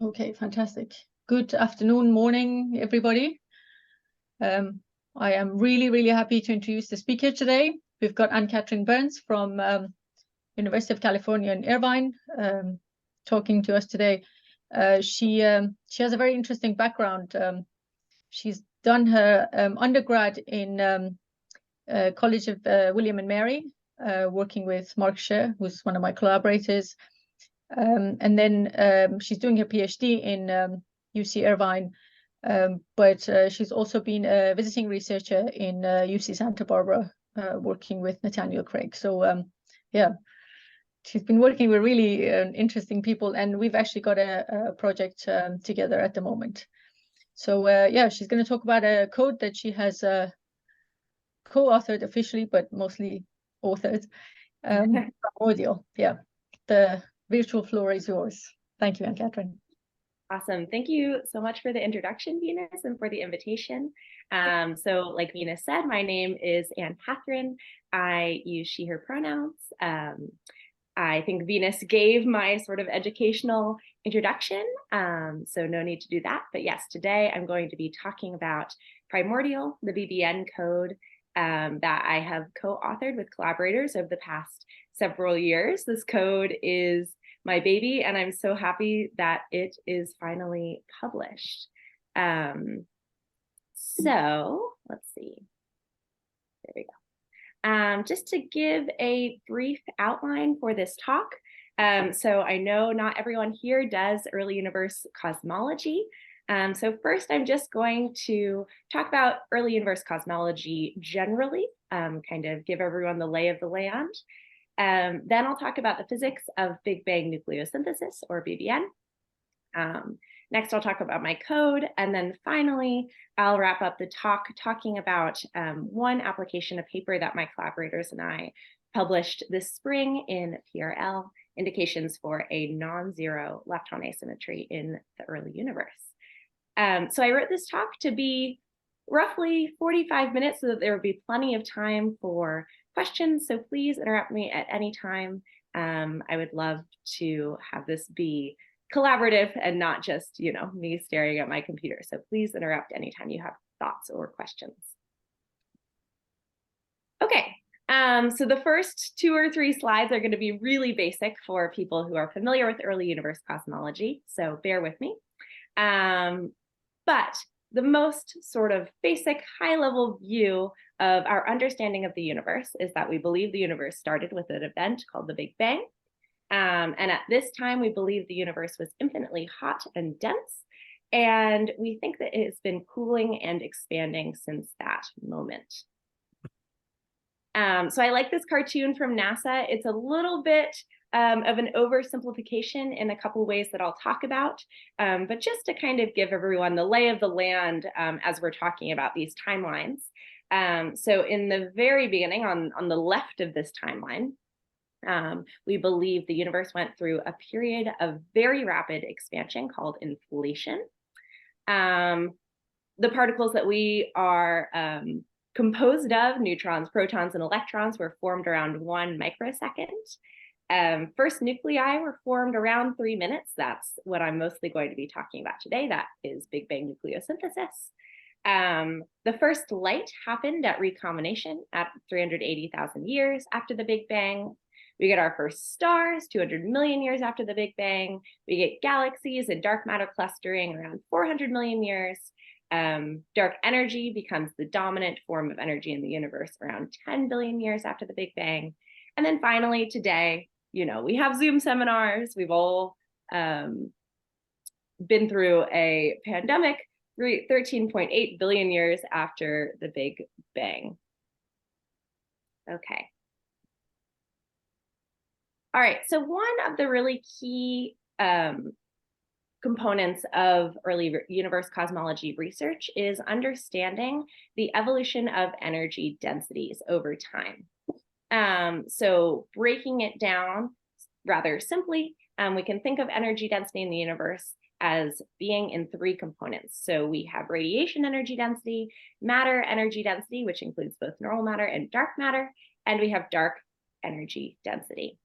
Okay, fantastic. Good afternoon, morning, everybody. I am really happy to introduce the speaker today. We've got Anne-Katherine Burns from University of California in Irvine talking to us today. She has a very interesting background. She's done her undergrad in College of William and Mary, working with Mark Scher, who's one of my collaborators. And then she's doing her PhD in UC Irvine, but she's also been a visiting researcher in UC Santa Barbara, working with Nathaniel Craig. So yeah, she's been working with really interesting people, and we've actually got a project together at the moment. So yeah, she's going to talk about a code that she has co-authored officially, but mostly authored. PRyMordial. Yeah, the virtual floor is yours. Thank you, Anne-Katherine. Awesome. Thank you so much for the introduction, Venus, and for the invitation. So like Venus said, my name is Anne-Katherine. I use she, her pronouns. I think Venus gave my sort of educational introduction, so no need to do that. But yes, today I'm going to be talking about PRyMordial, the BBN code that I have co-authored with collaborators over the past several years. This code is my baby, and I'm so happy that it is finally published. So let's see. There we go. Just to give a brief outline for this talk. So I know not everyone here does early universe cosmology. So first, I'm just going to talk about early universe cosmology generally, kind of give everyone the lay of the land. Then I'll talk about the physics of Big Bang nucleosynthesis, or BBN. Next, I'll talk about my code. And then finally, I'll wrap up the talk talking about one application, a paper that my collaborators and I published this spring in PRL, indications for a non-zero lepton asymmetry in the early universe. So I wrote this talk to be roughly 45 minutes so that there would be plenty of time for questions. So please interrupt me at any time. I would love to have this be collaborative and not just, me staring at my computer. So please interrupt anytime you have thoughts or questions. Okay, so the first 2 or 3 slides are going to be really basic for people who are familiar with early universe cosmology. So bear with me. But the most sort of basic high-level view of our understanding of the universe is that we believe the universe started with an event called the Big Bang. And at this time, we believe the universe was infinitely hot and dense. And we think that it has been cooling and expanding since that moment. So I like this cartoon from NASA. It's a little bit of an oversimplification in a couple ways that I'll talk about, but just to kind of give everyone the lay of the land as we're talking about these timelines. So in the very beginning, on the left of this timeline, we believe the universe went through a period of very rapid expansion called inflation. The particles that we are composed of, neutrons, protons, and electrons, were formed around 1 microsecond. First nuclei were formed around 3 minutes. That's what I'm mostly going to be talking about today. That is Big Bang nucleosynthesis. The first light happened at recombination at 380,000 years after the Big Bang. We get our first stars 200 million years after the Big Bang. We get galaxies and dark matter clustering around 400 million years. Dark energy becomes the dominant form of energy in the universe around 10 billion years after the Big Bang. And then finally today, we have Zoom seminars. We've all been through a pandemic 13.8 billion years after the Big Bang. Okay. All right, so one of the really key components of early universe cosmology research is understanding the evolution of energy densities over time. So breaking it down rather simply, we can think of energy density in the universe as being in 3 components. So we have radiation energy density, matter energy density, which includes both normal matter and dark matter, and we have dark energy density.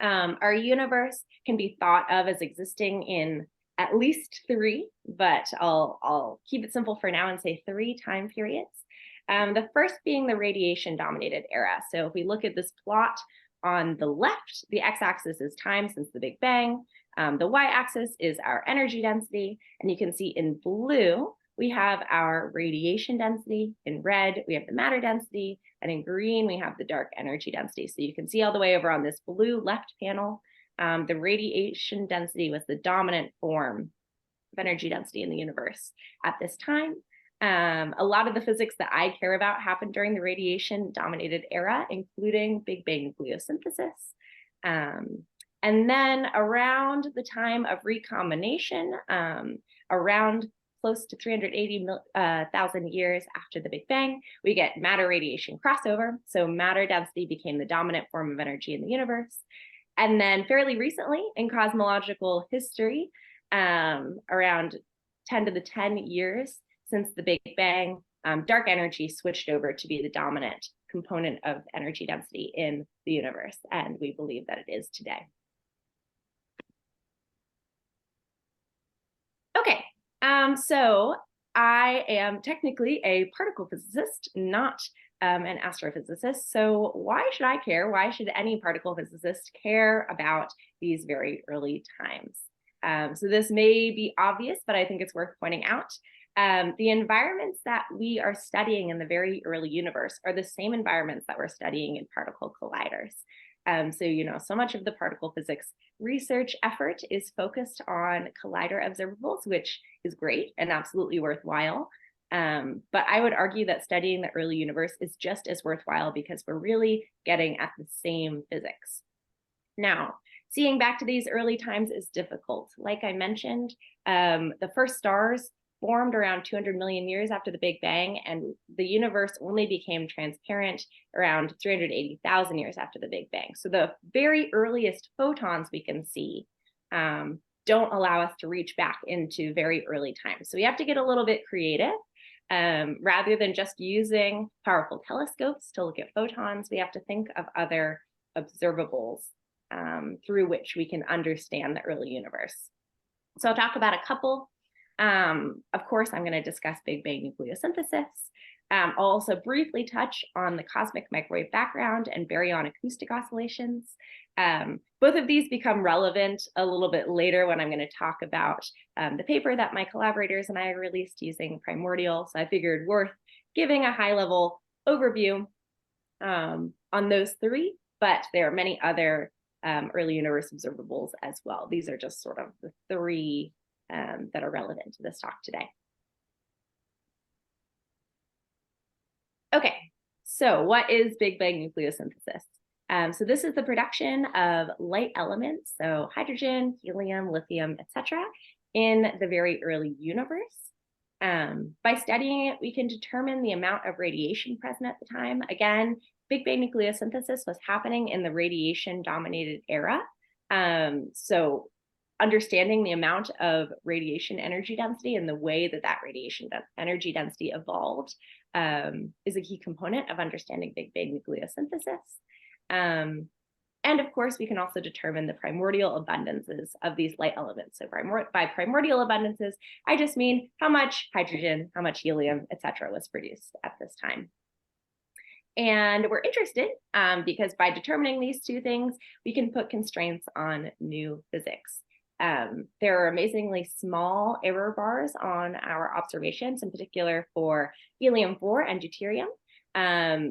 Our universe can be thought of as existing in at least 3, but I'll keep it simple for now and say 3 time periods. The first being the radiation-dominated era. So if we look at this plot on the left, the x-axis is time since the Big Bang. The y-axis is our energy density, and you can see in blue, we have our radiation density. In red, we have the matter density, and in green, we have the dark energy density. So you can see all the way over on this blue left panel, the radiation density was the dominant form of energy density in the universe at this time. A lot of the physics that I care about happened during the radiation-dominated era, including Big Bang nucleosynthesis. And then around the time of recombination, around close to 380,000 years after the Big Bang, we get matter-radiation crossover. So matter density became the dominant form of energy in the universe. And then fairly recently in cosmological history, around 10 to the 10 years since the Big Bang, dark energy switched over to be the dominant component of energy density in the universe. And we believe that it is today. Okay, so I am technically a particle physicist, not an astrophysicist. So why should I care? Why should any particle physicist care about these very early times? So this may be obvious, but I think it's worth pointing out. The environments that we are studying in the very early universe are the same environments that we're studying in particle colliders. So much of the particle physics research effort is focused on collider observables, which is great and absolutely worthwhile. But I would argue that studying the early universe is just as worthwhile because we're really getting at the same physics. Now, seeing back to these early times is difficult. Like I mentioned, the first stars formed around 200 million years after the Big Bang, and the universe only became transparent around 380,000 years after the Big Bang. So the very earliest photons we can see don't allow us to reach back into very early times. So we have to get a little bit creative. Rather than just using powerful telescopes to look at photons, we have to think of other observables through which we can understand the early universe. So I'll talk about a couple. Of course, I'm going to discuss Big Bang nucleosynthesis. I'll also briefly touch on the cosmic microwave background and baryon acoustic oscillations. Both of these become relevant a little bit later when I'm going to talk about the paper that my collaborators and I released using PRyMordial. So I figured worth giving a high-level overview on those 3, but there are many other early universe observables as well. These are just sort of the 3 that are relevant to this talk today. Okay, so what is Big Bang nucleosynthesis? So this is the production of light elements, so hydrogen, helium, lithium, etc., in the very early universe. By studying it, we can determine the amount of radiation present at the time. Again, Big Bang nucleosynthesis was happening in the radiation-dominated era. So understanding the amount of radiation energy density and the way that that radiation energy density evolved is a key component of understanding Big Bang nucleosynthesis. And of course, we can also determine the primordial abundances of these light elements. So by primordial abundances, I just mean how much hydrogen, how much helium, etc. was produced at this time. And we're interested because by determining these 2 things, we can put constraints on new physics. There are amazingly small error bars on our observations, in particular for helium-4 and deuterium.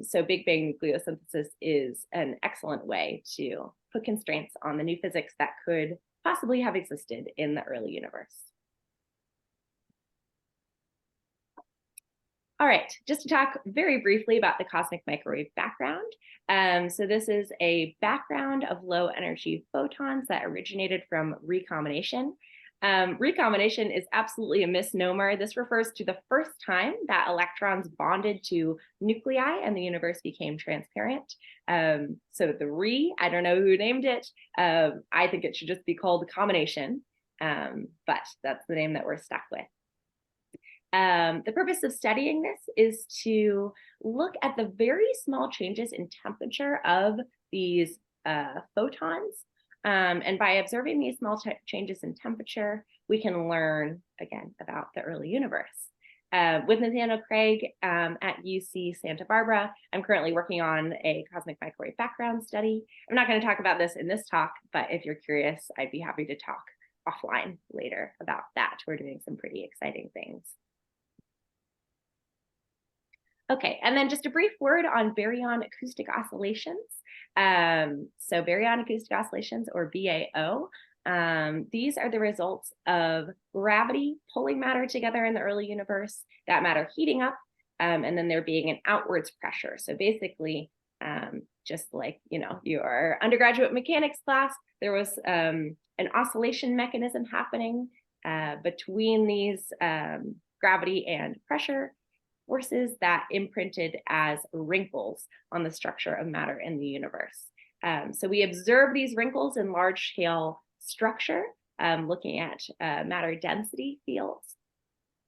So Big Bang nucleosynthesis is an excellent way to put constraints on the new physics that could possibly have existed in the early universe. All right, just to talk very briefly about the cosmic microwave background. So this is a background of low energy photons that originated from recombination. Recombination is absolutely a misnomer. This refers to the first time that electrons bonded to nuclei and the universe became transparent. So the I don't know who named it. I think it should just be called combination, but that's the name that we're stuck with. The purpose of studying this is to look at the very small changes in temperature of these photons And by observing these small changes in temperature, we can learn, again, about the early universe. With Nathaniel Craig at UC Santa Barbara, I'm currently working on a cosmic microwave background study. I'm not going to talk about this in this talk, but if you're curious, I'd be happy to talk offline later about that. We're doing some pretty exciting things. Okay, and then just a brief word on baryon acoustic oscillations. So baryon acoustic oscillations, or BAO, these are the results of gravity pulling matter together in the early universe, that matter heating up, and then there being an outwards pressure. So basically, just like, you know, your undergraduate mechanics class, there was an oscillation mechanism happening between these gravity and pressure forces that imprinted as wrinkles on the structure of matter in the universe. So we observe these wrinkles in large scale structure, looking at matter density fields.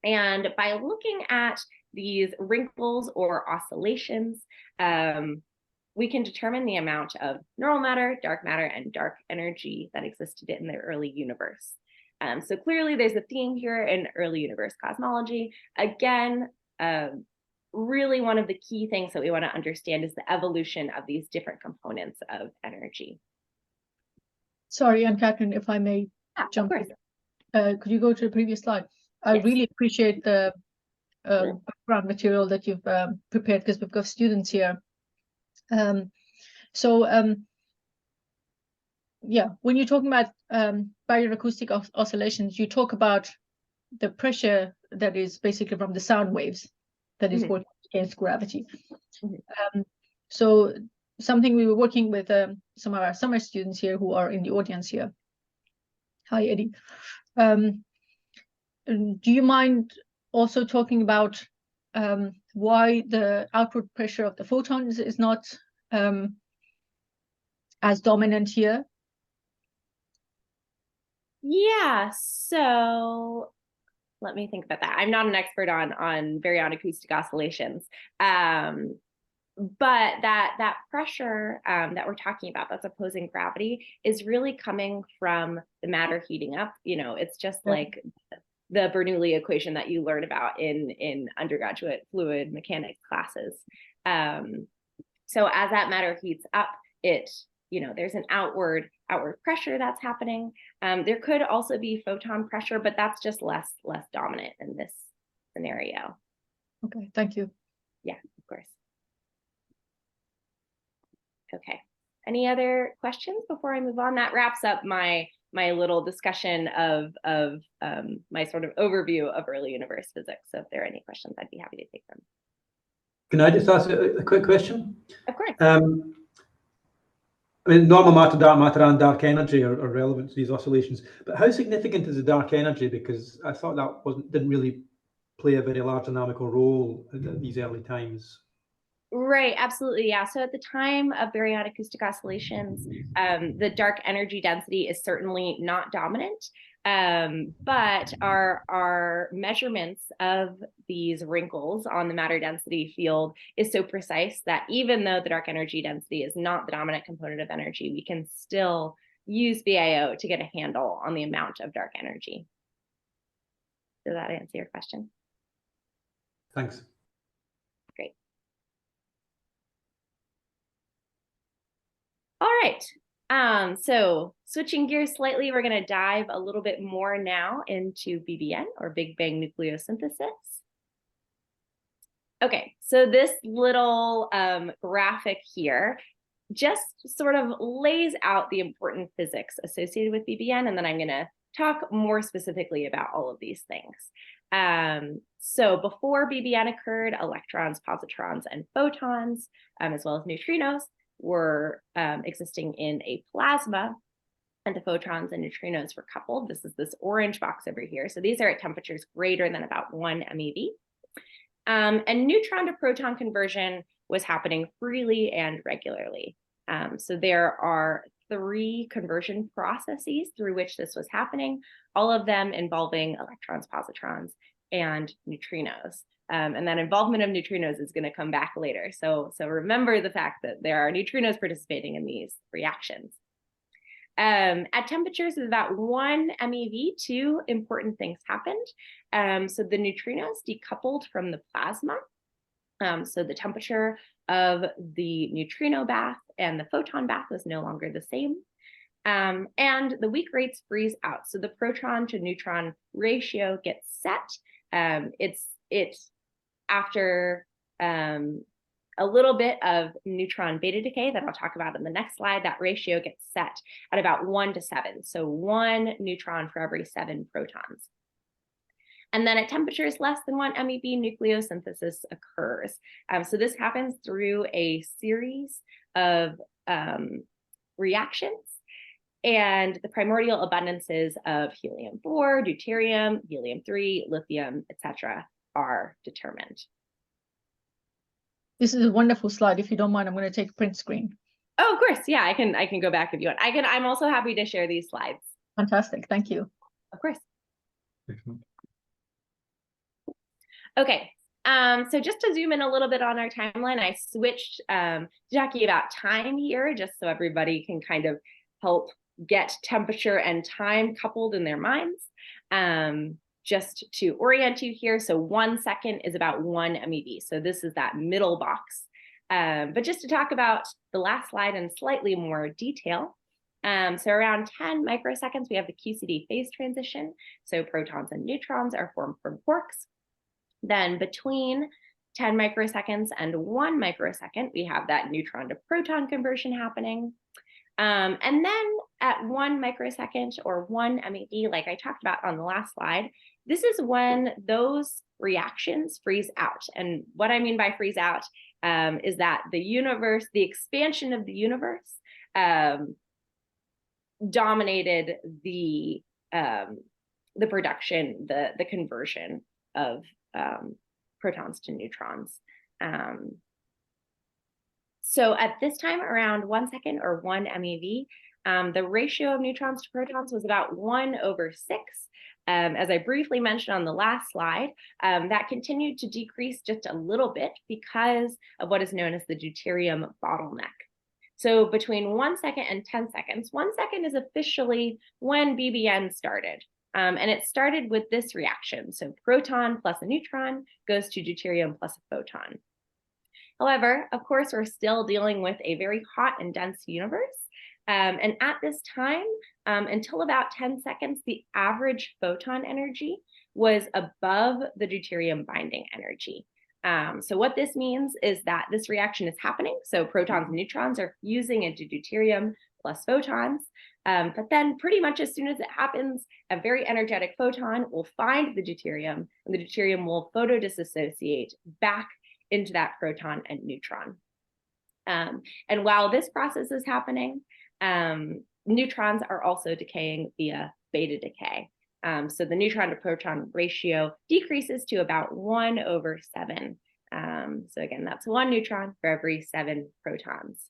And by looking at these wrinkles or oscillations, we can determine the amount of neural matter, dark matter, and dark energy that existed in the early universe. So clearly there's a theme here in early universe cosmology. Again, really one of the key things that we want to understand is the evolution of these different components of energy. Sorry, Anne-Katherine, if I may jump in. Could you go to the previous slide? I really appreciate the background material that you've prepared, because we've got students here. Yeah, when you're talking about baryon acoustic oscillations, you talk about the pressure that is basically from the sound waves that is working against gravity. So something we were working with some of our summer students here who are in the audience here. Hi, Eddie. Do you mind also talking about why the outward pressure of the photons is not as dominant here? Yeah, so let me think about that. I'm not an expert on baryon acoustic oscillations, but that pressure that we're talking about that's opposing gravity is really coming from the matter heating up. You know, it's just like the Bernoulli equation that you learn about in undergraduate fluid mechanics classes. So as that matter heats up, there's an outward pressure that's happening. There could also be photon pressure, but that's just less dominant in this scenario. Okay, thank you. Yeah, of course. Okay. Any other questions before I move on? That wraps up my little discussion of my sort of overview of early universe physics. So if there are any questions, I'd be happy to take them. Can I just ask a quick question? Of course. I mean, normal matter, dark matter, and dark energy are relevant to these oscillations. But how significant is the dark energy? Because I thought that didn't really play a very large dynamical role at these early times. Right, absolutely, yeah. So at the time of baryon acoustic oscillations, the dark energy density is certainly not dominant, but our measurements of these wrinkles on the matter density field is so precise that even though the dark energy density is not the dominant component of energy, we can still use BAO to get a handle on the amount of dark energy. Does that answer your question? Thanks. Great. All right, so switching gears slightly, we're going to dive a little bit more now into BBN, or Big Bang nucleosynthesis. Okay, so this little graphic here just sort of lays out the important physics associated with BBN, and then I'm going to talk more specifically about all of these things. So before BBN occurred, electrons, positrons, and photons, as well as neutrinos, were existing in a plasma, and the photons and neutrinos were coupled. This is this orange box over here. So these are at temperatures greater than about 1 MeV. And neutron to proton conversion was happening freely and regularly. So there are 3 conversion processes through which this was happening, all of them involving electrons, positrons, and neutrinos. And that involvement of neutrinos is going to come back later. So remember the fact that there are neutrinos participating in these reactions. At temperatures of about 1 MeV, two important things happened. So the neutrinos decoupled from the plasma. So the temperature of the neutrino bath and the photon bath was no longer the same. And the weak rates freeze out. So the proton to neutron ratio gets set. It's after a little bit of neutron beta decay that I'll talk about in the next slide. That ratio gets set at about 1 to 7. So 1 neutron for every 7 protons. And then at temperatures less than 1 MeV, nucleosynthesis occurs. So this happens through a series of reactions. And the primordial abundances of helium-4, deuterium, helium-3, lithium, etc., are determined. This is a wonderful slide. If you don't mind, I'm going to take a print screen. Oh, of course. Yeah, I can go back if you want. I'm also happy to share these slides. Fantastic. Thank you. Of course. Excellent. Okay. So just to zoom in a little bit on our timeline, I switched to talking about time here, just so everybody can kind of help get temperature and time coupled in their minds. Just to orient you here, so 1 second is about 1 MeV. So this is that middle box. But just to talk about the last slide in slightly more detail. So around 10 microseconds, we have the QCD phase transition. So protons and neutrons are formed from quarks. Then between 10 microseconds and 1 microsecond, we have that neutron to proton conversion happening. And then at 1 microsecond or 1 MeV, like I talked about on the last slide, this is when those reactions freeze out. And what I mean by freeze out is that the universe, the expansion of the universe dominated the production, the conversion of protons to neutrons. So at this time, around 1 second or 1 MeV, the ratio of neutrons to protons was about 1/6. As I briefly mentioned on the last slide, that continued to decrease just a little bit because of what is known as the deuterium bottleneck. So between 1 second and 10 seconds, 1 second is officially when BBN started. And it started with this reaction. So proton plus a neutron goes to deuterium plus a photon. However, of course, we're still dealing with a very hot and dense universe. And at this time, until about 10 seconds, the average photon energy was above the deuterium binding energy. So what this means is that this reaction is happening. So protons and neutrons are fusing into deuterium plus photons. But then pretty much as soon as it happens, a very energetic photon will find the deuterium, and the deuterium will photodisassociate back into that proton and neutron. And while this process is happening, neutrons are also decaying via beta decay. So the neutron to proton ratio decreases to about 1/7. So again, that's 1 neutron for every 7 protons.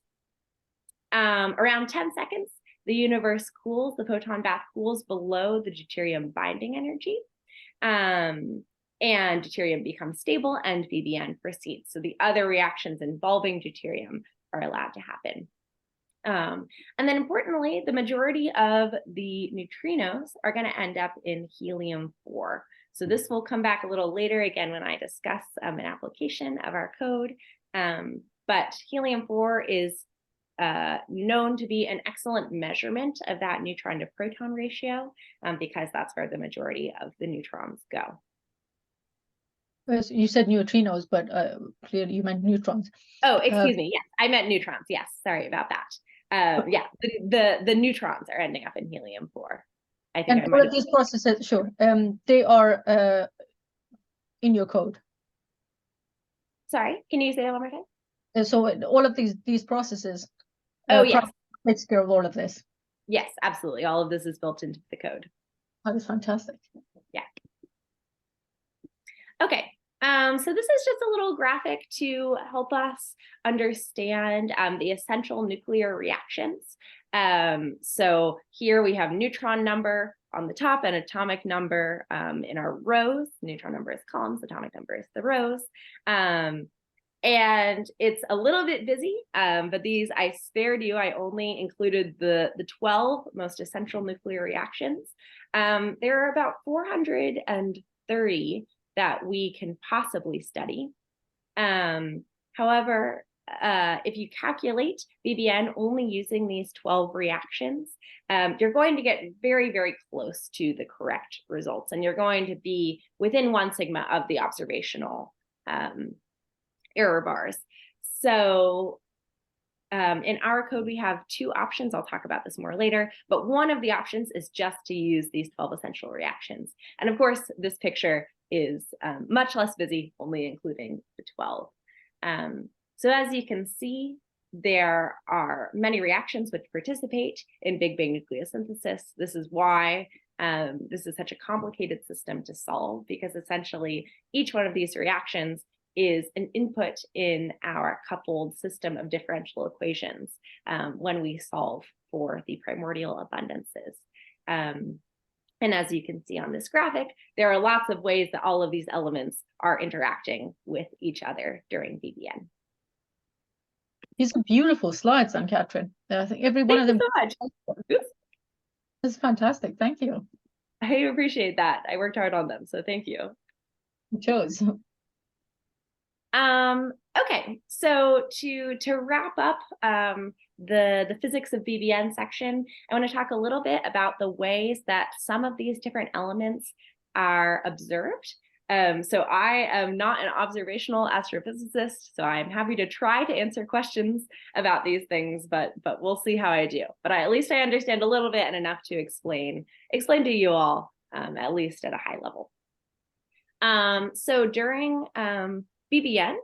Around 10 seconds, the universe cools, the photon bath cools below the deuterium binding energy. And deuterium becomes stable and BBN proceeds. So the other reactions involving deuterium are allowed to happen. And then importantly, the majority of the neutrinos are going to end up in helium-4. So this will come back a little later, again, when I discuss an application of our code. But helium-4 is known to be an excellent measurement of that neutron to proton ratio because that's where the majority of the neutrons go. You said neutrinos, but clearly you meant neutrons. Oh, excuse me. Yes, I meant neutrons. Yes, sorry about that. Yeah, the neutrons are ending up in helium-4. I think. And all of these processes, sure, they are in your code. Sorry, can you say that one more time? So all of these processes. Oh yes, takes care of all of this. Yes, absolutely. All of this is built into the code. That is fantastic. Yeah. Okay. So this is just a little graphic to help us understand the essential nuclear reactions. So here we have neutron number on the top and atomic number in our rows. Neutron number is columns, atomic number is the rows. And it's a little bit busy, but these I spared you. I only included the 12 most essential nuclear reactions. There are about 430 that we can possibly study. However, if you calculate BBN only using these 12 reactions, you're going to get very, very close to the correct results, and you're going to be within 1 sigma of the observational error bars. So in our code, we have 2 options. I'll talk about this more later, but one of the options is just to use these 12 essential reactions. And of course, this picture is much less busy, only including the 12. So as you can see, there are many reactions which participate in Big Bang nucleosynthesis. This is why this is such a complicated system to solve, because essentially each one of these reactions is an input in our coupled system of differential equations when we solve for the primordial abundances. And as you can see on this graphic, there are lots of ways that all of these elements are interacting with each other during BBN. These are beautiful slides, Anne-Katherine. I think every one of them. Thank you so much. This is fantastic. Thank you. I appreciate that. I worked hard on them, so thank you. It shows. Okay, so to wrap up the physics of BBN section, I want to talk a little bit about the ways that some of these different elements are observed. So I am not an observational astrophysicist, so I'm happy to try to answer questions about these things, but we'll see how I do. But at least I understand a little bit and enough to explain to you all, at least at a high level. So during BBN,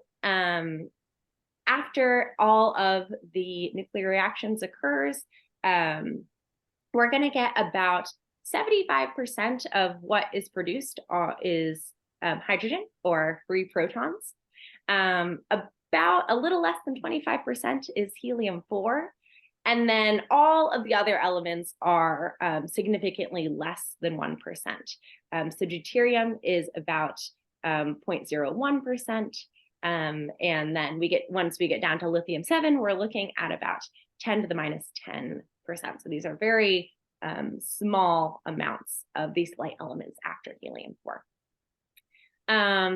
after all of the nuclear reactions occurs, we're going to get about 75% of what is produced is hydrogen or free protons. About a little less than 25% is helium-4. And then all of the other elements are significantly less than 1%. So deuterium is about 0.01%. And then once we get down to lithium-7, we're looking at about 10 to the minus 10%. So these are very small amounts of these light elements after helium-4.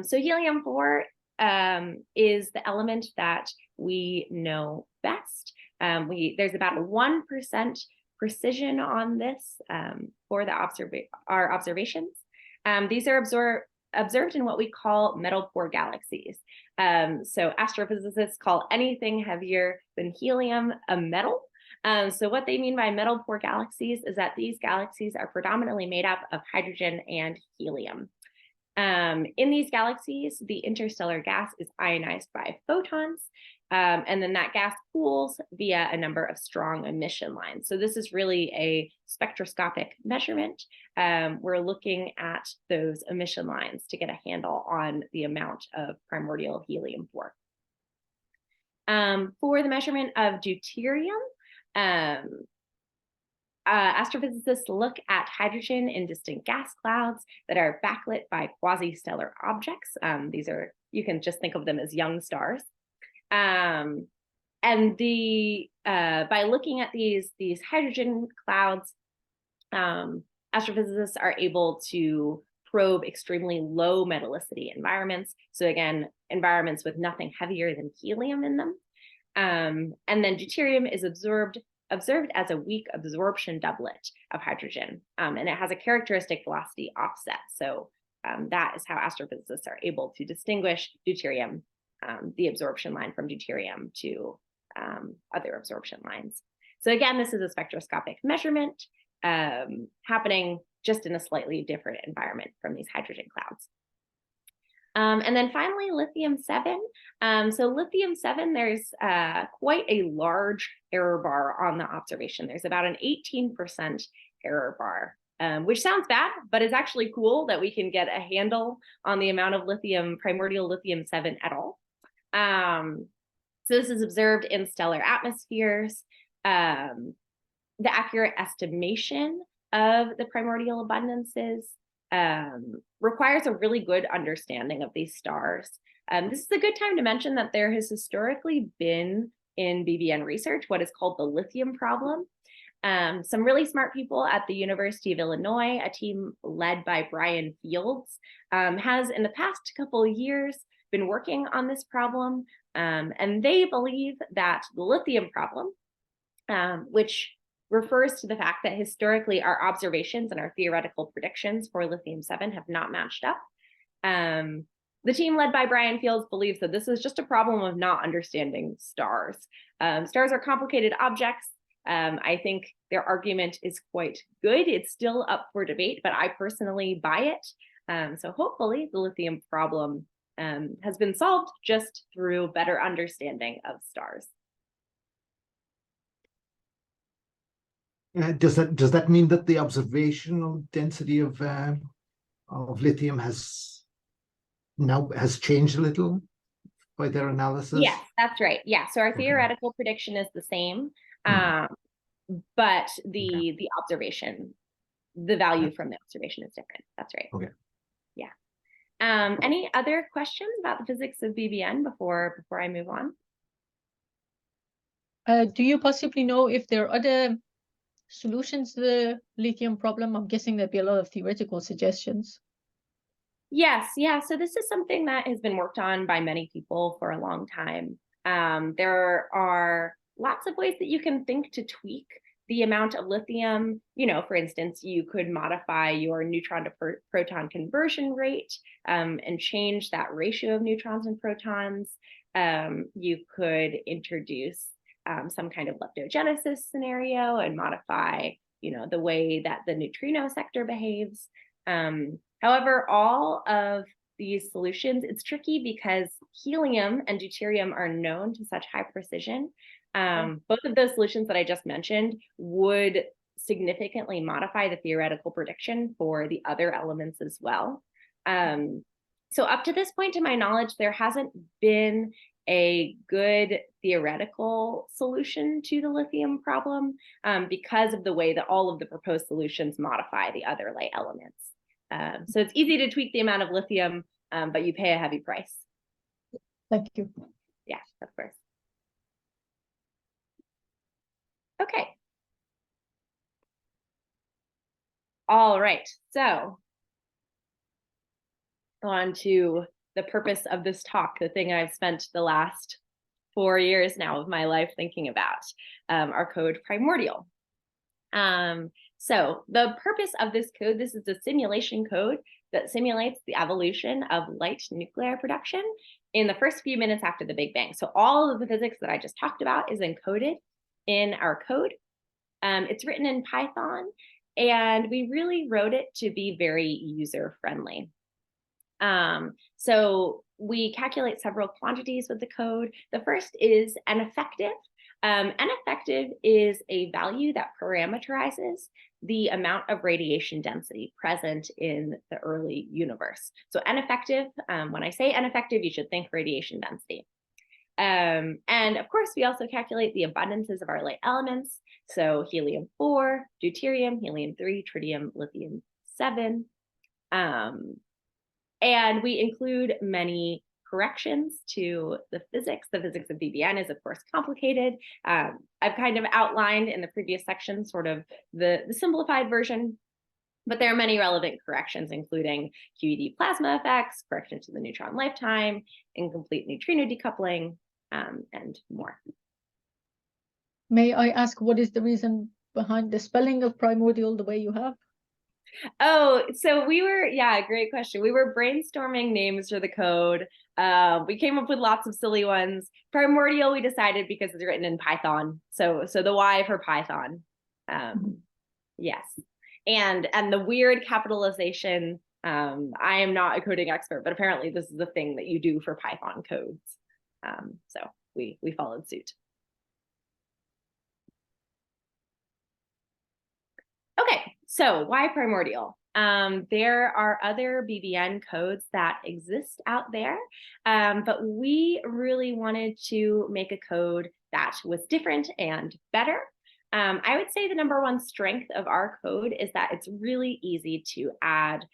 So helium-4 is the element that we know best. There's about a 1% precision on this for our observations. These are observed in what we call metal-poor galaxies. So astrophysicists call anything heavier than helium a metal. So what they mean by metal-poor galaxies is that these galaxies are predominantly made up of hydrogen and helium. In these galaxies, the interstellar gas is ionized by photons, and then that gas cools via a number of strong emission lines. So this is really a spectroscopic measurement. We're looking at those emission lines to get a handle on the amount of primordial helium-4. For the measurement of deuterium, astrophysicists look at hydrogen in distant gas clouds that are backlit by quasi-stellar objects. You can just think of them as young stars. And by looking at these hydrogen clouds, astrophysicists are able to probe extremely low metallicity environments. So again, environments with nothing heavier than helium in them. And then deuterium is observed as a weak absorption doublet of hydrogen, and it has a characteristic velocity offset. So that is how astrophysicists are able to distinguish deuterium, the absorption line from deuterium to other absorption lines. So again, this is a spectroscopic measurement happening just in a slightly different environment from these hydrogen clouds. And then finally, lithium-7. So lithium-7, there's quite a large error bar on the observation. There's about an 18% error bar, which sounds bad, but it's actually cool that we can get a handle on the amount of primordial lithium-7 at all. So this is observed in stellar atmospheres. The accurate estimation of the primordial abundances requires a really good understanding of these stars. This is a good time to mention that there has historically been in BBN research what is called the lithium problem. Some really smart people at the University of Illinois, a team led by Brian Fields, has in the past couple of years been working on this problem. And they believe that the lithium problem, which refers to the fact that historically our observations and our theoretical predictions for lithium-7 have not matched up. The team led by Brian Fields believes that this is just a problem of not understanding stars. Stars are complicated objects. I think their argument is quite good. It's still up for debate, but I personally buy it. So hopefully the lithium problem has been solved just through better understanding of stars. Does that mean that the observational density of lithium has changed a little by their analysis? Yes, that's right. Yeah, so our theoretical prediction is the same, but the observation, the value from the observation is different. That's right. Okay. Yeah. Any other questions about the physics of BBN before I move on? Do you possibly know if there are other solutions to the lithium problem? I'm guessing there'd be a lot of theoretical suggestions. Yes, yeah. So this is something that has been worked on by many people for a long time. There are lots of ways that you can think to tweak the amount of lithium. You know, for instance, you could modify your neutron to proton conversion rate and change that ratio of neutrons and protons. You could introduce some kind of leptogenesis scenario and modify, the way that the neutrino sector behaves. However, all of these solutions, it's tricky because helium and deuterium are known to such high precision. Both of those solutions that I just mentioned would significantly modify the theoretical prediction for the other elements as well. So up to this point, to my knowledge, there hasn't been a good theoretical solution to the lithium problem because of the way that all of the proposed solutions modify the other light elements. So it's easy to tweak the amount of lithium, but you pay a heavy price. Thank you. Yeah, of course. Okay. All right, so on to the purpose of this talk, the thing I've spent the last 4 years now of my life thinking about, our code PRyMordial. So the purpose of this code, this is a simulation code that simulates the evolution of light nuclear production in the first few minutes after the Big Bang. So all of the physics that I just talked about is encoded in our code. It's written in Python, and we really wrote it to be very user-friendly. So we calculate several quantities with the code. The first is N effective. N effective is a value that parameterizes the amount of radiation density present in the early universe. So N effective, when I say N effective, you should think radiation density. And of course, we also calculate the abundances of our light elements. So helium-4, deuterium, helium-3, tritium, lithium-7. And we include many corrections to the physics. The physics of BBN is, of course, complicated. I've kind of outlined in the previous section sort of the simplified version, but there are many relevant corrections, including QED plasma effects, correction to the neutron lifetime, incomplete neutrino decoupling, and more. May I ask, what is the reason behind the spelling of PRyMordial the way you have? Oh, so great question. We were brainstorming names for the code. We came up with lots of silly ones. PRyMordial, we decided because it's written in Python. So the Y for Python. Yes. And the weird capitalization, I am not a coding expert, but apparently this is a thing that you do for Python codes. So we followed suit. Okay, so why PRyMordial? There are other BBN codes that exist out there, but we really wanted to make a code that was different and better. I would say the #1 strength of our code is that it's really easy to add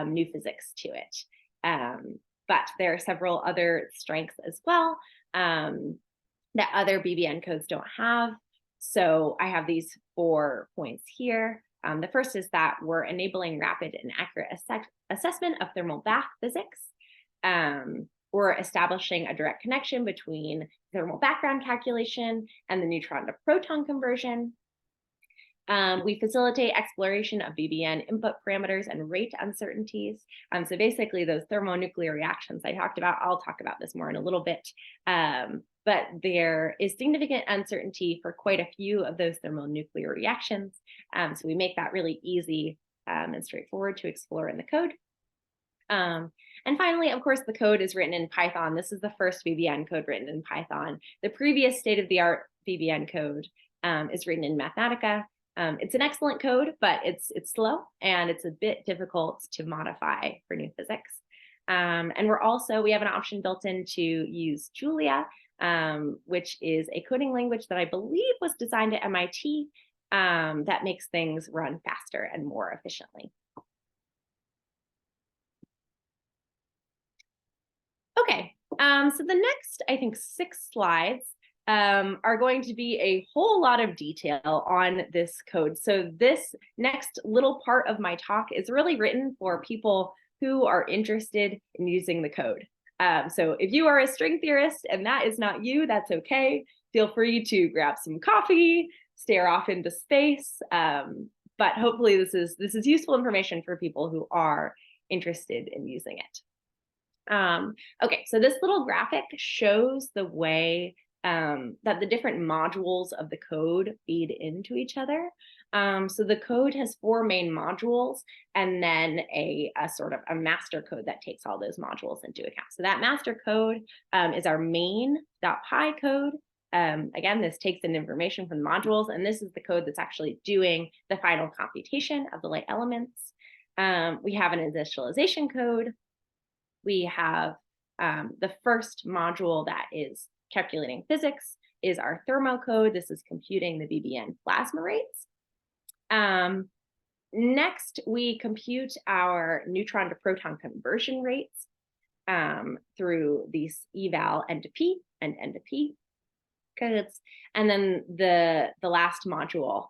new physics to it. but there are several other strengths as well that other BBN codes don't have. So I have these 4 points here. The first is that we're enabling rapid and accurate assessment of thermal bath physics. We're establishing a direct connection between thermal background calculation and the neutron to proton conversion. We facilitate exploration of BBN input parameters and rate uncertainties. So basically those thermonuclear reactions I talked about, I'll talk about this more in a little bit. But there is significant uncertainty for quite a few of those thermonuclear reactions. So we make that really easy and straightforward to explore in the code. And finally, of course, the code is written in Python. This is the first BBN code written in Python. The previous state-of-the-art BBN code is written in Mathematica. It's an excellent code, but it's slow and it's a bit difficult to modify for new physics. And we have an option built in to use Julia, which is a coding language that I believe was designed at MIT that makes things run faster and more efficiently. Okay, so the next, I think, 6 slides are going to be a whole lot of detail on this code. So this next little part of my talk is really written for people who are interested in using the code. So if you are a string theorist and that is not you, that's okay. Feel free to grab some coffee, stare off into space. But hopefully this is useful information for people who are interested in using it. Okay, so this little graphic shows the way that the different modules of the code feed into each other. So the code has 4 main modules and then a sort of a master code that takes all those modules into account. So that master code is our main.py code. Again, this takes in information from the modules, and this is the code that's actually doing the final computation of the light elements. We have an initialization code. We have the first module that is calculating physics is our thermo code. This is computing the BBN plasma rates. Next, we compute our neutron to proton conversion rates through these eval N to P and N to P codes. And then the last module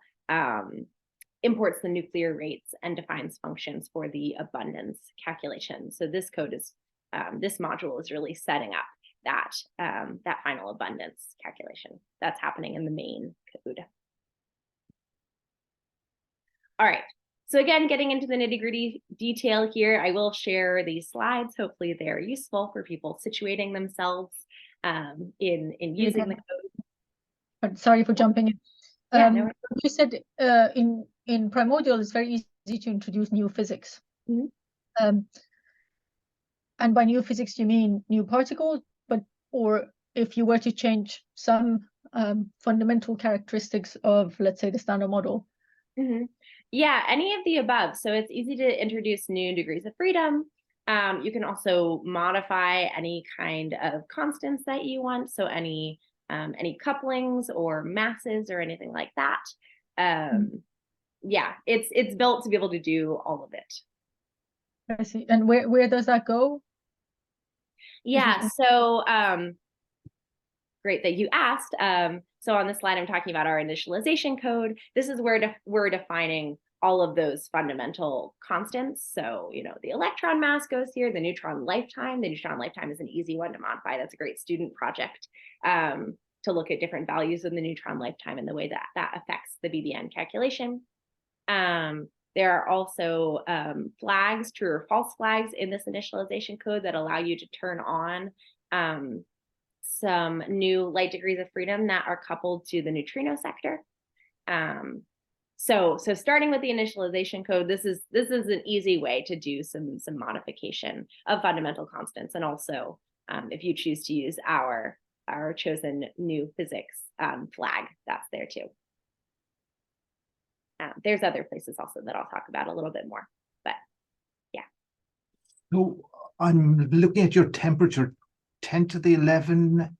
imports the nuclear rates and defines functions for the abundance calculation. So this code is, this module is really setting up that final abundance calculation that's happening in the main code. All right, so again, getting into the nitty-gritty detail here, I will share these slides. Hopefully they're useful for people situating themselves in using the code. Sorry for jumping in. Yeah, no. You said in PRyMordial, it's very easy to introduce new physics. Mm-hmm. And by new physics, you mean new particles, or if you were to change some fundamental characteristics of, let's say, the standard model. Mm-hmm. Yeah, any of the above. So it's easy to introduce new degrees of freedom. You can also modify any kind of constants that you want. So any couplings or masses or anything like that. Yeah, it's built to be able to do all of it. I see. And where does that go? Yeah, so great that you asked. So on this slide, I'm talking about our initialization code. This is where we're defining all of those fundamental constants. So, you know, the electron mass goes here, the neutron lifetime. The neutron lifetime is an easy one to modify. That's a great student project to look at different values of the neutron lifetime and the way that that affects the BBN calculation. There are also flags, true or false flags in this initialization code that allow you to turn on some new light degrees of freedom that are coupled to the neutrino sector. So starting with the initialization code, this is an easy way to do some modification of fundamental constants, and also if you choose to use our chosen new physics flag, that's there too. There's other places also that I'll talk about a little bit more, but yeah. So I'm looking at your temperature, 10 to the 11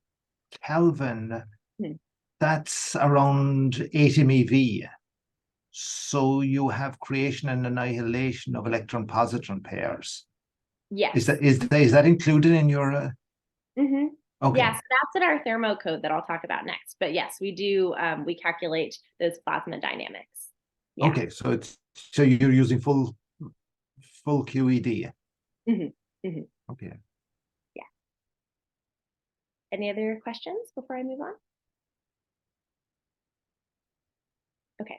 Kelvin. That's around 80 MeV. So you have creation and annihilation of electron-positron pairs. Yes. Is that included in your? Okay. Yeah, so that's in our thermo code that I'll talk about next. But yes, we do. We calculate those plasma dynamics. Yeah. Okay, so you're using full QED. Okay. Yeah. Any other questions before I move on? Okay.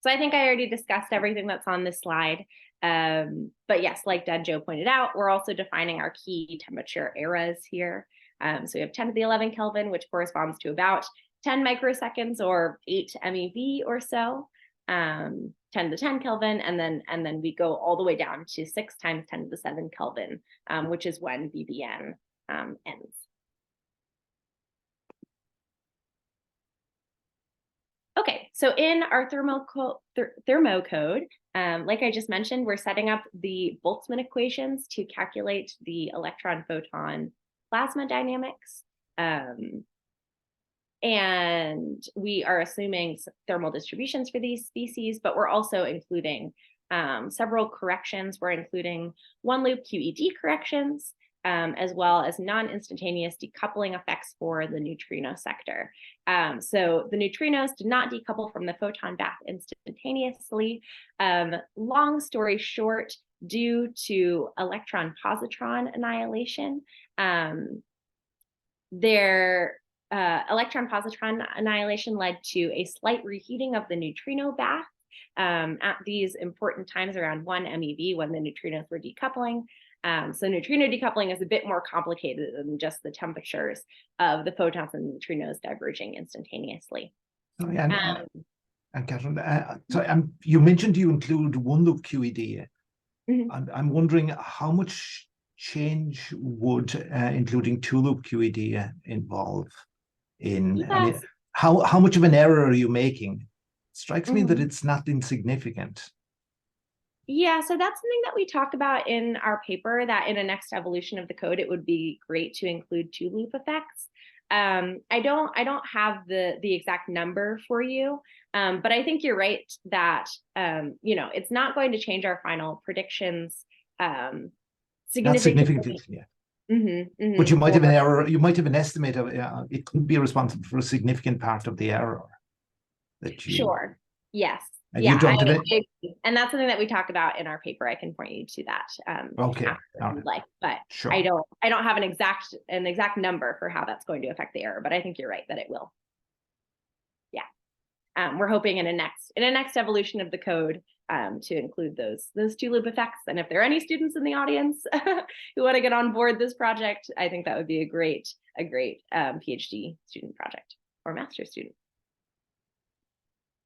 So I think I already discussed everything that's on this slide. But yes, like Denjo pointed out, we're also defining our key temperature eras here. So we have 10 to the 11 Kelvin, which corresponds to about 10 microseconds or 8 MeV or so, 10 to the 10 Kelvin, and then we go all the way down to 6 times 10 to the 7 Kelvin, which is when BBN ends. Okay, so in our thermo code, like I just mentioned, we're setting up the Boltzmann equations to calculate the electron-photon plasma dynamics. And we are assuming thermal distributions for these species, but we're also including several corrections. We're including one-loop QED corrections, as well as non-instantaneous decoupling effects for the neutrino sector. So the neutrinos did not decouple from the photon bath instantaneously. Long story short, due to electron-positron annihilation, their electron-positron annihilation led to a slight reheating of the neutrino bath at these important times around 1 MeV when the neutrinos were decoupling. So neutrino decoupling is a bit more complicated than just the temperatures of the photons and neutrinos diverging instantaneously. Sorry, Anne-Katherine, you mentioned you include one-loop QED. I'm wondering how much change would including two-loop QED involve in? Yes. I mean, how much of an error are you making? It strikes me that it's not insignificant. Yeah, so that's something that we talk about in our paper, that in a next evolution of the code, it would be great to include two-loop effects. I don't have the exact number for you, but I think you're right that it's not going to change our final predictions significantly. Yeah. But you might have an error. You might have an estimate of it could be responsible for a significant part of the error that you. Sure. Yes. And you don't have it. And that's something that we talk about in our paper. I can point you to that. Okay. All right. Like, but sure. I don't have an exact number for how that's going to affect the error, but I think you're right that it will. Yeah. We're hoping in a next evolution of the code to include those two-loop effects. And if there are any students in the audience who want to get on board this project, I think that would be a great PhD student project or master's student.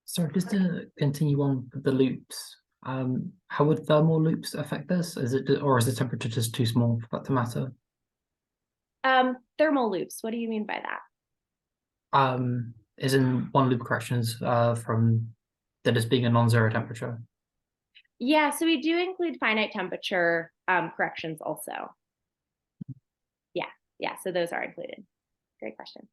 So just to continue on with the loops, how would thermal loops affect this? Is the temperature just too small for that to matter? Thermal loops, what do you mean by that? Is in one loop corrections from that as being a non-zero temperature? Yeah, so we do include finite temperature corrections also. Yeah, so those are included. Great question.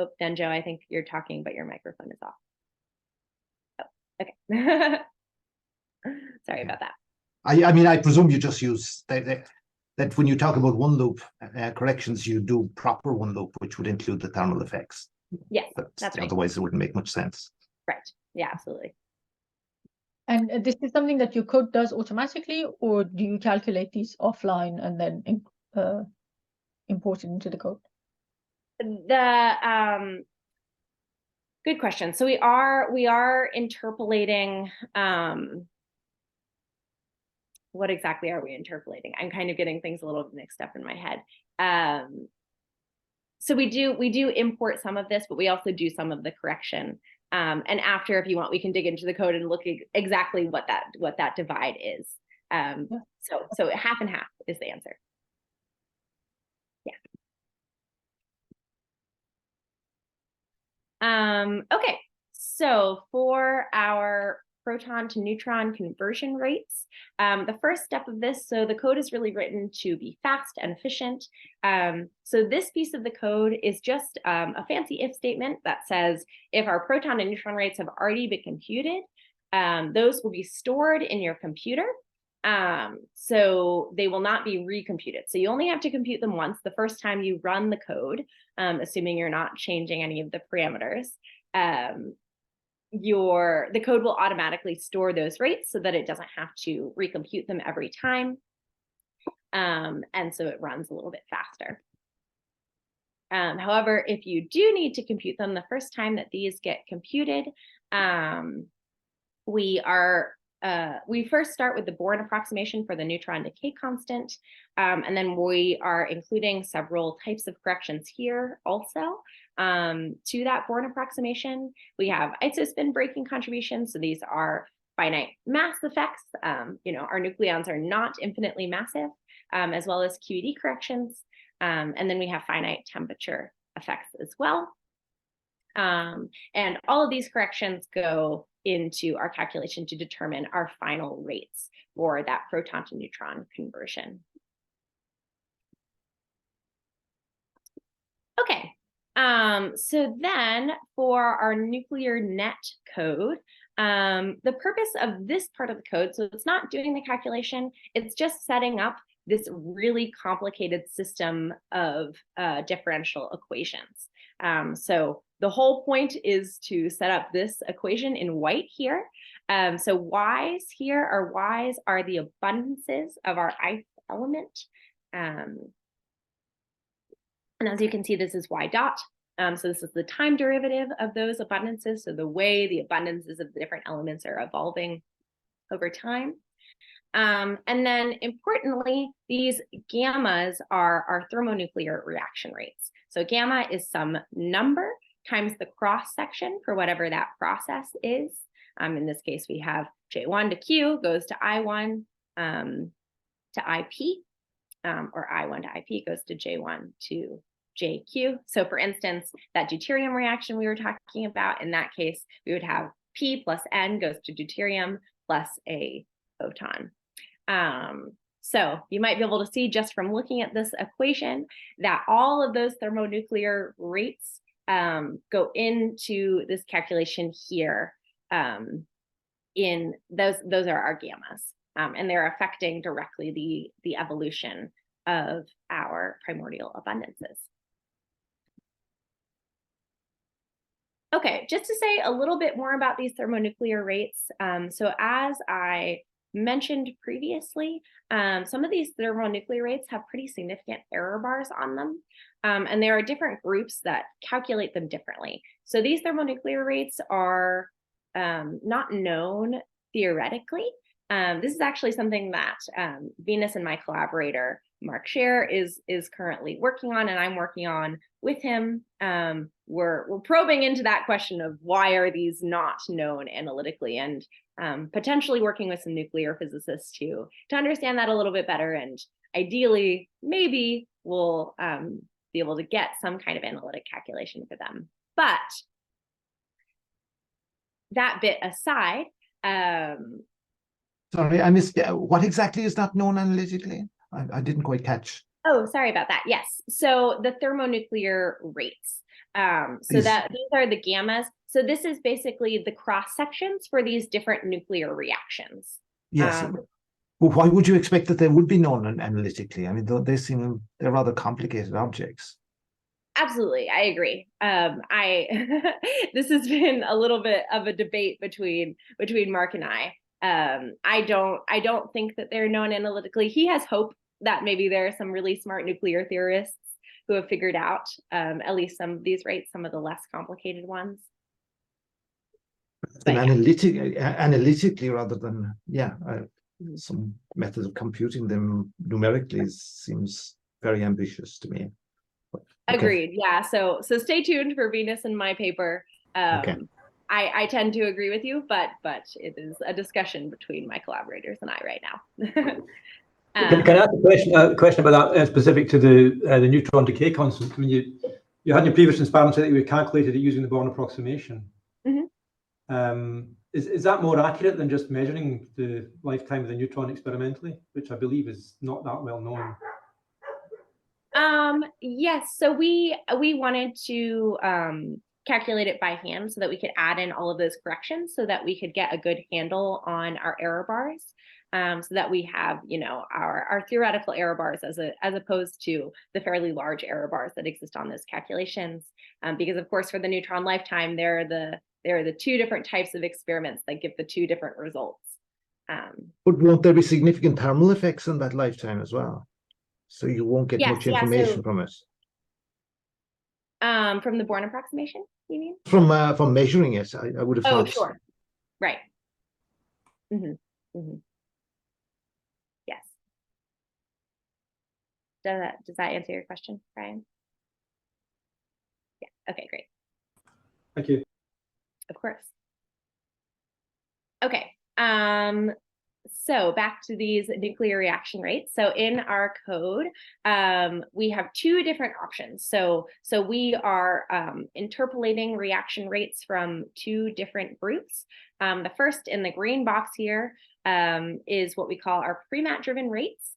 Oh, Denjo, I think you're talking, but your microphone is off. Oh, okay. Sorry about that. I mean, I presume you just use that when you talk about one loop corrections, you do proper one loop, which would include the thermal effects. Yes, but that's right. Otherwise, it wouldn't make much sense. Right. Yeah, absolutely. And this is something that your code does automatically, or do you calculate these offline and then import it into the code? Good question. So we are interpolating. What exactly are we interpolating? I'm kind of getting things a little mixed up in my head. So we do import some of this, but we also do some of the correction. And after, if you want, we can dig into the code and look at exactly what that divide is. So half and half is the answer. Yeah. Okay, so for our proton to neutron conversion rates, the first step of this, so the code is really written to be fast and efficient. So this piece of the code is just a fancy if statement that says if our proton and neutron rates have already been computed, those will be stored in your computer. So they will not be recomputed. So you only have to compute them once, the first time you run the code, assuming you're not changing any of the parameters. The code will automatically store those rates so that it doesn't have to recompute them every time. And so it runs a little bit faster. However, if you do need to compute them the first time that these get computed, we first start with the Born approximation for the neutron decay constant, and then we are including several types of corrections here also to that Born approximation. We have isospin breaking contributions, so these are finite mass effects. Our nucleons are not infinitely massive, as well as QED corrections, and then we have finite temperature effects as well. And all of these corrections go into our calculation to determine our final rates for that proton to neutron conversion. Okay, so then for our nuclear net code, the purpose of this part of the code, so it's not doing the calculation, it's just setting up this really complicated system of differential equations. So the whole point is to set up this equation in white here. So Y's here are the abundances of our ith element. And as you can see, this is Y dot. So this is the time derivative of those abundances. So the way the abundances of the different elements are evolving over time. And then importantly, these gammas are our thermonuclear reaction rates. So gamma is some number times the cross section for whatever that process is. In this case, we have J1 to Q goes to I1 to IP, or I1 to IP goes to J1 to JQ. So for instance, that deuterium reaction we were talking about, in that case, we would have P plus N goes to deuterium plus a photon. So you might be able to see just from looking at this equation that all of those thermonuclear rates go into this calculation here. In those are our gammas, and they're affecting directly the evolution of our primordial abundances. Okay, just to say a little bit more about these thermonuclear rates. So as I mentioned previously, some of these thermonuclear rates have pretty significant error bars on them. And there are different groups that calculate them differently. So these thermonuclear rates are not known theoretically. This is actually something that Venus and my collaborator, Mark Scher, is currently working on, and I'm working on with him. We're probing into that question of why are these not known analytically, and potentially working with some nuclear physicists to understand that a little bit better. And ideally, maybe we'll be able to get some kind of analytic calculation for them. But that bit aside, sorry, I missed. What exactly is not known analytically? I didn't quite catch. Oh, sorry about that. Yes. So the thermonuclear rates. So that these are the gammas. So this is basically the cross sections for these different nuclear reactions. Yes. Well, why would you expect that they would be known analytically? I mean, they're rather complicated objects. Absolutely, I agree. This has been a little bit of a debate between Mark and I. I don't think that they're known analytically. He has hope that maybe there are some really smart nuclear theorists who have figured out at least some of these rates, some of the less complicated ones. But analytically rather than some methods of computing them numerically seems very ambitious to me. But, okay. Agreed. Yeah. So stay tuned for Venus and my paper. Okay. I tend to agree with you, but it is a discussion between my collaborators and I right now. Can I ask a question about that specific to the neutron decay constant? I mean, you had in your previous experiment that you calculated it using the Born approximation. Mm-hmm. Is that more accurate than just measuring the lifetime of the neutron experimentally, which I believe is not that well known? Yes. So we wanted to calculate it by hand so that we could add in all of those corrections so that we could get a good handle on our error bars, so that we have, you know, our theoretical error bars as opposed to the fairly large error bars that exist on those calculations. Because of course, for the neutron lifetime, there are the two different types of experiments that give the two different results. But won't there be significant thermal effects in that lifetime as well? So you won't get much information from it. From the Born approximation, you mean? From measuring it, I would have thought. Oh, sure. Right. Yes. Does that answer your question, Brian? Yeah. Okay, great. Thank you. Of course. Okay. So back to these nuclear reaction rates. So in our code, we have two different options. So we are interpolating reaction rates from two different groups. The first in the green box here is what we call our PRyMat-driven rates.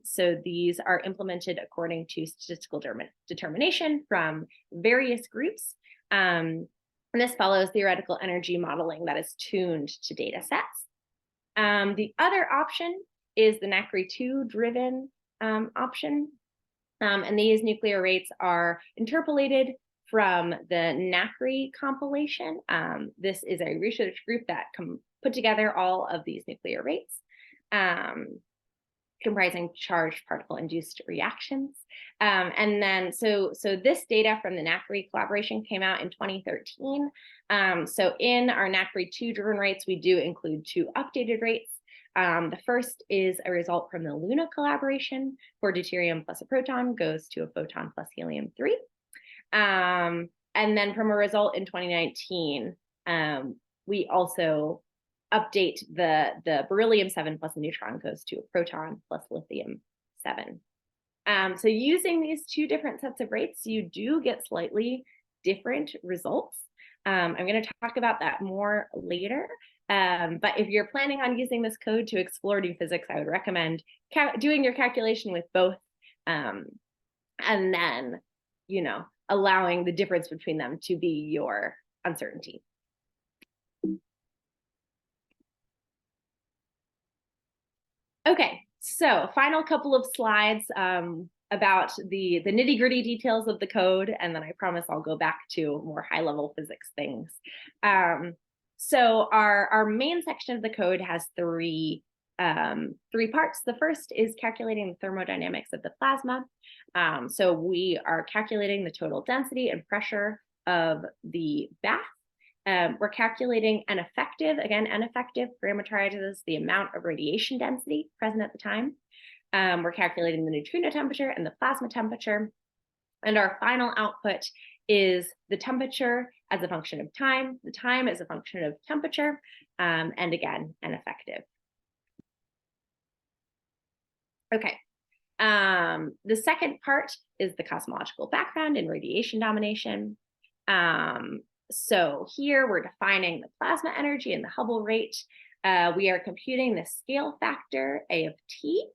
So these are implemented according to statistical determination from various groups. And this follows theoretical energy modeling that is tuned to data sets. The other option is the NACRI2-driven option. And these nuclear rates are interpolated from the NACRI compilation. This is a research group that put together all of these nuclear rates, comprising charged particle-induced reactions. And then, so this data from the NACRI collaboration came out in 2013. So in our NACRI2-driven rates, we do include two updated rates. The first is a result from the LUNA collaboration, for deuterium plus a proton goes to a photon plus helium-3. And then from a result in 2019, we also update the beryllium-7 plus a neutron goes to a proton plus lithium-7. So using these two different sets of rates, you do get slightly different results. I'm going to talk about that more later. But if you're planning on using this code to explore new physics, I would recommend doing your calculation with both, and then, you know, allowing the difference between them to be your uncertainty. Okay, so final couple of slides about the nitty-gritty details of the code, and then I promise I'll go back to more high-level physics things. So our main section of the code has three parts. The first is calculating the thermodynamics of the plasma. So we are calculating the total density and pressure of the bath. We're calculating an effective, again, an effective parameterizes the amount of radiation density present at the time. We're calculating the neutrino temperature and the plasma temperature. And our final output is the temperature as a function of time, the time as a function of temperature, and again, an effective. Okay. The second part is the cosmological background and radiation domination. So here we're defining the plasma energy and the Hubble rate. We are computing the scale factor A of T.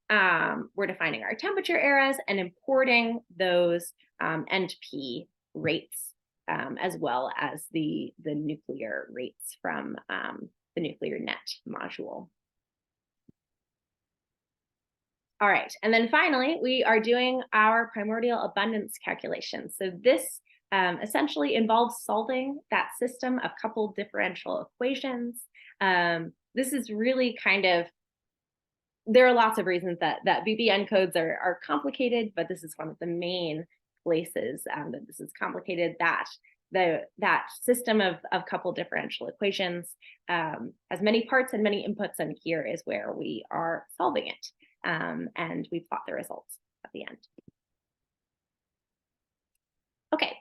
We're defining our temperature eras and importing those NP rates, as well as the nuclear rates from the nuclear net module. All right, and then finally, we are doing our primordial abundance calculation. So this essentially involves solving that system of coupled differential equations. This is really kind of, there are lots of reasons that BBN codes are complicated, but this is one of the main places that this is complicated, that that system of coupled differential equations has many parts and many inputs, and here is where we are solving it. And we plot the results at the end. Okay.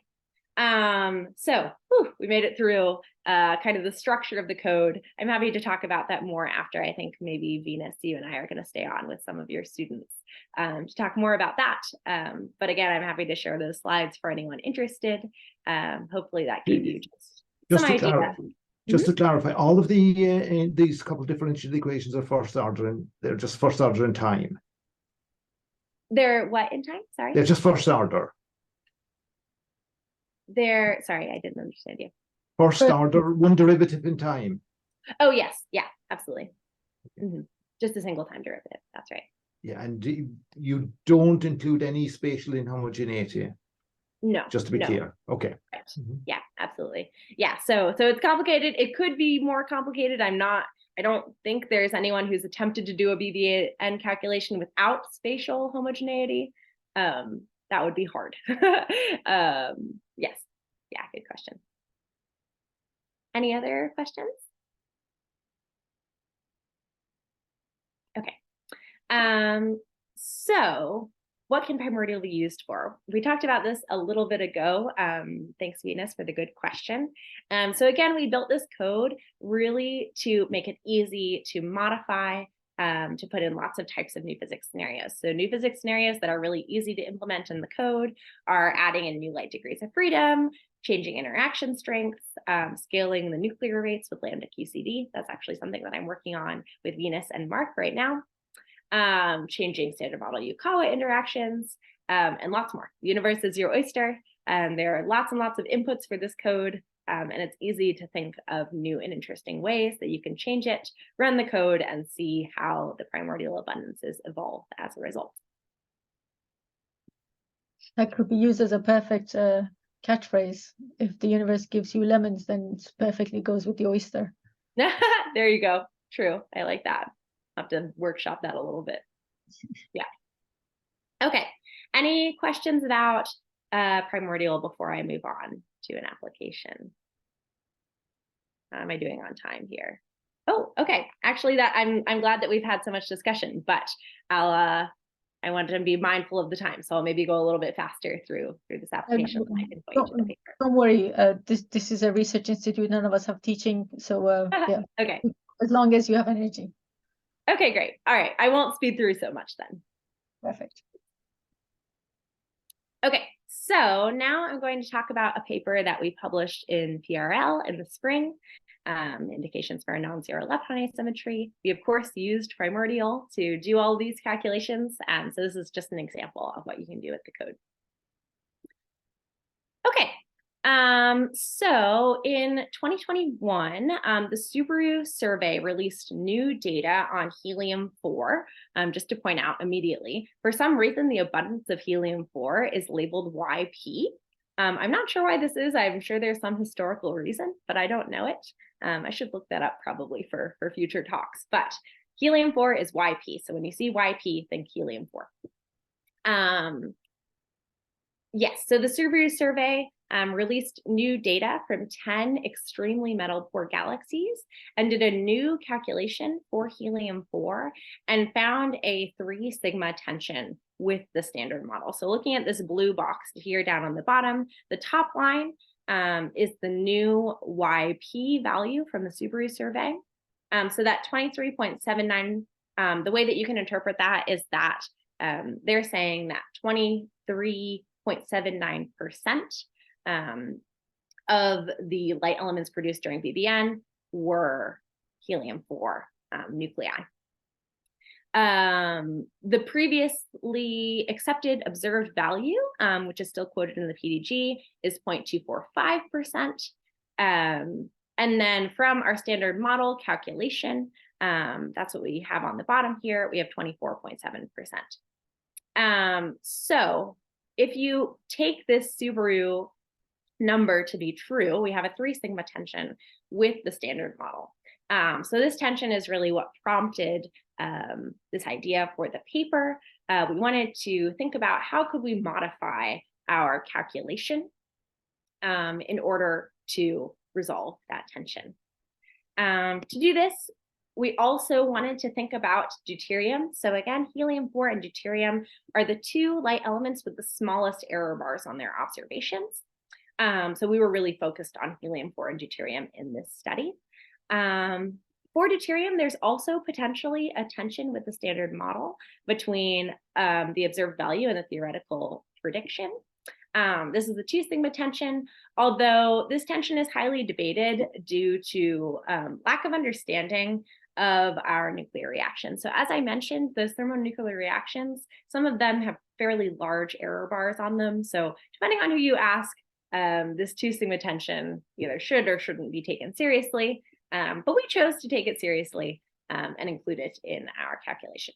So we made it through kind of the structure of the code. I'm happy to talk about that more after. I think maybe Venus, you and I are going to stay on with some of your students to talk more about that. But again, I'm happy to share those slides for anyone interested. Hopefully that gave you just some idea. Just to clarify, all of these couple differential equations are first order, and they're just first order in time. They're what in time? Sorry. They're just first order. Sorry, I didn't understand you. First order, one derivative in time. Oh, yes. Yeah, absolutely. Just a single time derivative. That's right. Yeah, and you don't include any spatial inhomogeneity. No. Just to be clear. Okay. Right. Yeah, absolutely. Yeah. So it's complicated. It could be more complicated. I don't think there's anyone who's attempted to do a BVN calculation without spatial homogeneity. That would be hard. Yes. Yeah, good question. Any other questions? Okay. So what can PRyMordial be used for? We talked about this a little bit ago. Thanks, Venus, for the good question. So again, we built this code really to make it easy to modify, to put in lots of types of new physics scenarios. So new physics scenarios that are really easy to implement in the code are adding in new light degrees of freedom, changing interaction strengths, scaling the nuclear rates with lambda QCD. That's actually something that I'm working on with Venus and Mark right now. Changing standard model Yukawa interactions, and lots more. The universe is your oyster. There are lots and lots of inputs for this code, and it's easy to think of new and interesting ways that you can change it, run the code, and see how the primordial abundances evolve as a result. That could be used as a perfect catchphrase. If the universe gives you lemons, then it perfectly goes with the oyster. There you go. True. I like that. I'll have to workshop that a little bit. Yeah. Okay. Any questions about primordial before I move on to an application? How am I doing on time here? Oh, okay. Actually, that I'm glad that we've had so much discussion, but I want to be mindful of the time, so I'll maybe go a little bit faster through this application. Don't worry. This is a research institute. None of us have teaching, so yeah. Okay. As long as you have energy. Okay, great. All right. I won't speed through so much then. Perfect. Okay, so now I'm going to talk about a paper that we published in PRL in the spring, indications for a non-zero lepton asymmetry. We, of course, used PRyMordial to do all these calculations, so this is just an example of what you can do with the code. Okay. So in 2021, the Subaru survey released new data on helium-4. Just to point out immediately, for some reason, the abundance of helium-4 is labeled YP. I'm not sure why this is. I'm sure there's some historical reason, but I don't know it. I should look that up probably for future talks, but helium-4 is YP. So when you see YP, think helium-4. Yes, so the Subaru survey released new data from 10 extremely metal-poor galaxies and did a new calculation for helium-4 and found a 3 sigma tension with the standard model. So looking at this blue box here down on the bottom, the top line is the new YP value from the Subaru survey. So that 23.79, the way that you can interpret that is that they're saying that 23.79% of the light elements produced during BBN were helium-4 nuclei. The previously accepted observed value, which is still quoted in the PDG, is 0.245%. And then from our standard model calculation, that's what we have on the bottom here, we have 24.7%. So if you take this Subaru number to be true, we have a 3 sigma tension with the standard model. So this tension is really what prompted this idea for the paper. We wanted to think about how could we modify our calculation in order to resolve that tension. To do this, we also wanted to think about deuterium. So again, helium-4 and deuterium are the 2 light elements with the smallest error bars on their observations. So we were really focused on helium-4 and deuterium in this study. For deuterium, there's also potentially a tension with the standard model between the observed value and the theoretical prediction. This is the 2 sigma tension, although this tension is highly debated due to lack of understanding of our nuclear reactions. So as I mentioned, those thermonuclear reactions, some of them have fairly large error bars on them. So depending on who you ask, this 2 sigma tension either should or shouldn't be taken seriously, but we chose to take it seriously and include it in our calculation.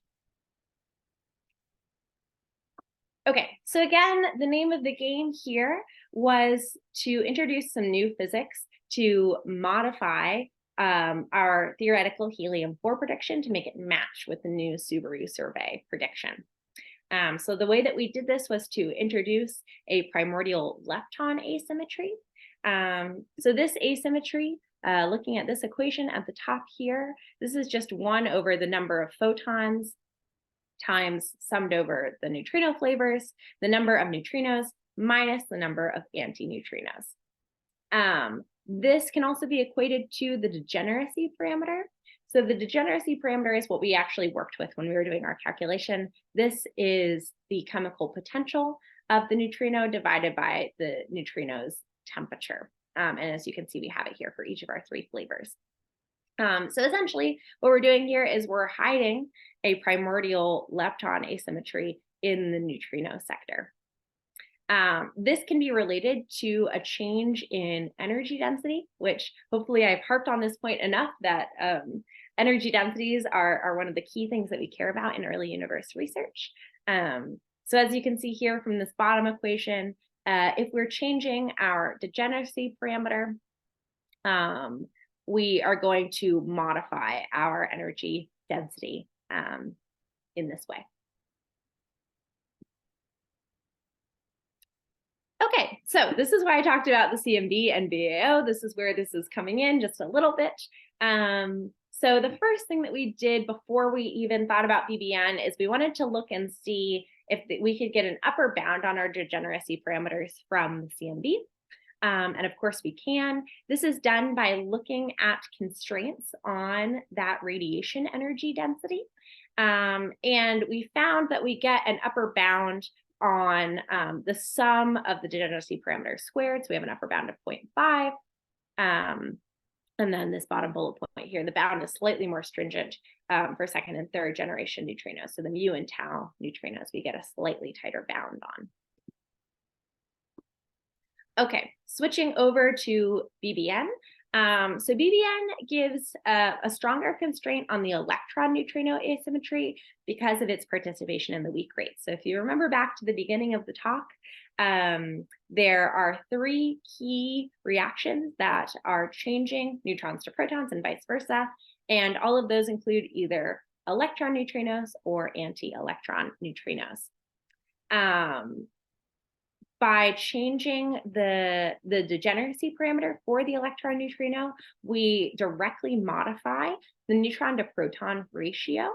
Okay, so again, the name of the game here was to introduce some new physics to modify our theoretical helium-4 prediction to make it match with the new Subaru survey prediction. So the way that we did this was to introduce a primordial lepton asymmetry. So this asymmetry, looking at this equation at the top here, this is just 1 over the number of photons times summed over the neutrino flavors, the number of neutrinos minus the number of antineutrinos. This can also be equated to the degeneracy parameter. So the degeneracy parameter is what we actually worked with when we were doing our calculation. This is the chemical potential of the neutrino divided by the neutrino's temperature. And as you can see, we have it here for each of our 3 flavors. So essentially, what we're doing here is we're hiding a primordial lepton asymmetry in the neutrino sector. This can be related to a change in energy density, which hopefully I've harped on this point enough that energy densities are one of the key things that we care about in early universe research. So as you can see here from this bottom equation, if we're changing our degeneracy parameter, we are going to modify our energy density in this way. Okay, so this is why I talked about the CMB and BAO. This is where this is coming in just a little bit. So the first thing that we did before we even thought about BBN is we wanted to look and see if we could get an upper bound on our degeneracy parameters from the CMB. And of course we can. This is done by looking at constraints on that radiation energy density. And we found that we get an upper bound on the sum of the degeneracy parameters squared. So we have an upper bound of 0.5. And then this bottom bullet point here, the bound is slightly more stringent for 2nd and 3rd generation neutrinos. So the mu and tau neutrinos, we get a slightly tighter bound on. Okay, switching over to BBN. So BBN gives a stronger constraint on the electron neutrino asymmetry because of its participation in the weak rate. So if you remember back to the beginning of the talk, there are 3 key reactions that are changing neutrons to protons and vice versa. And all of those include either electron neutrinos or anti-electron neutrinos. By changing the degeneracy parameter for the electron neutrino, we directly modify the neutron to proton ratio,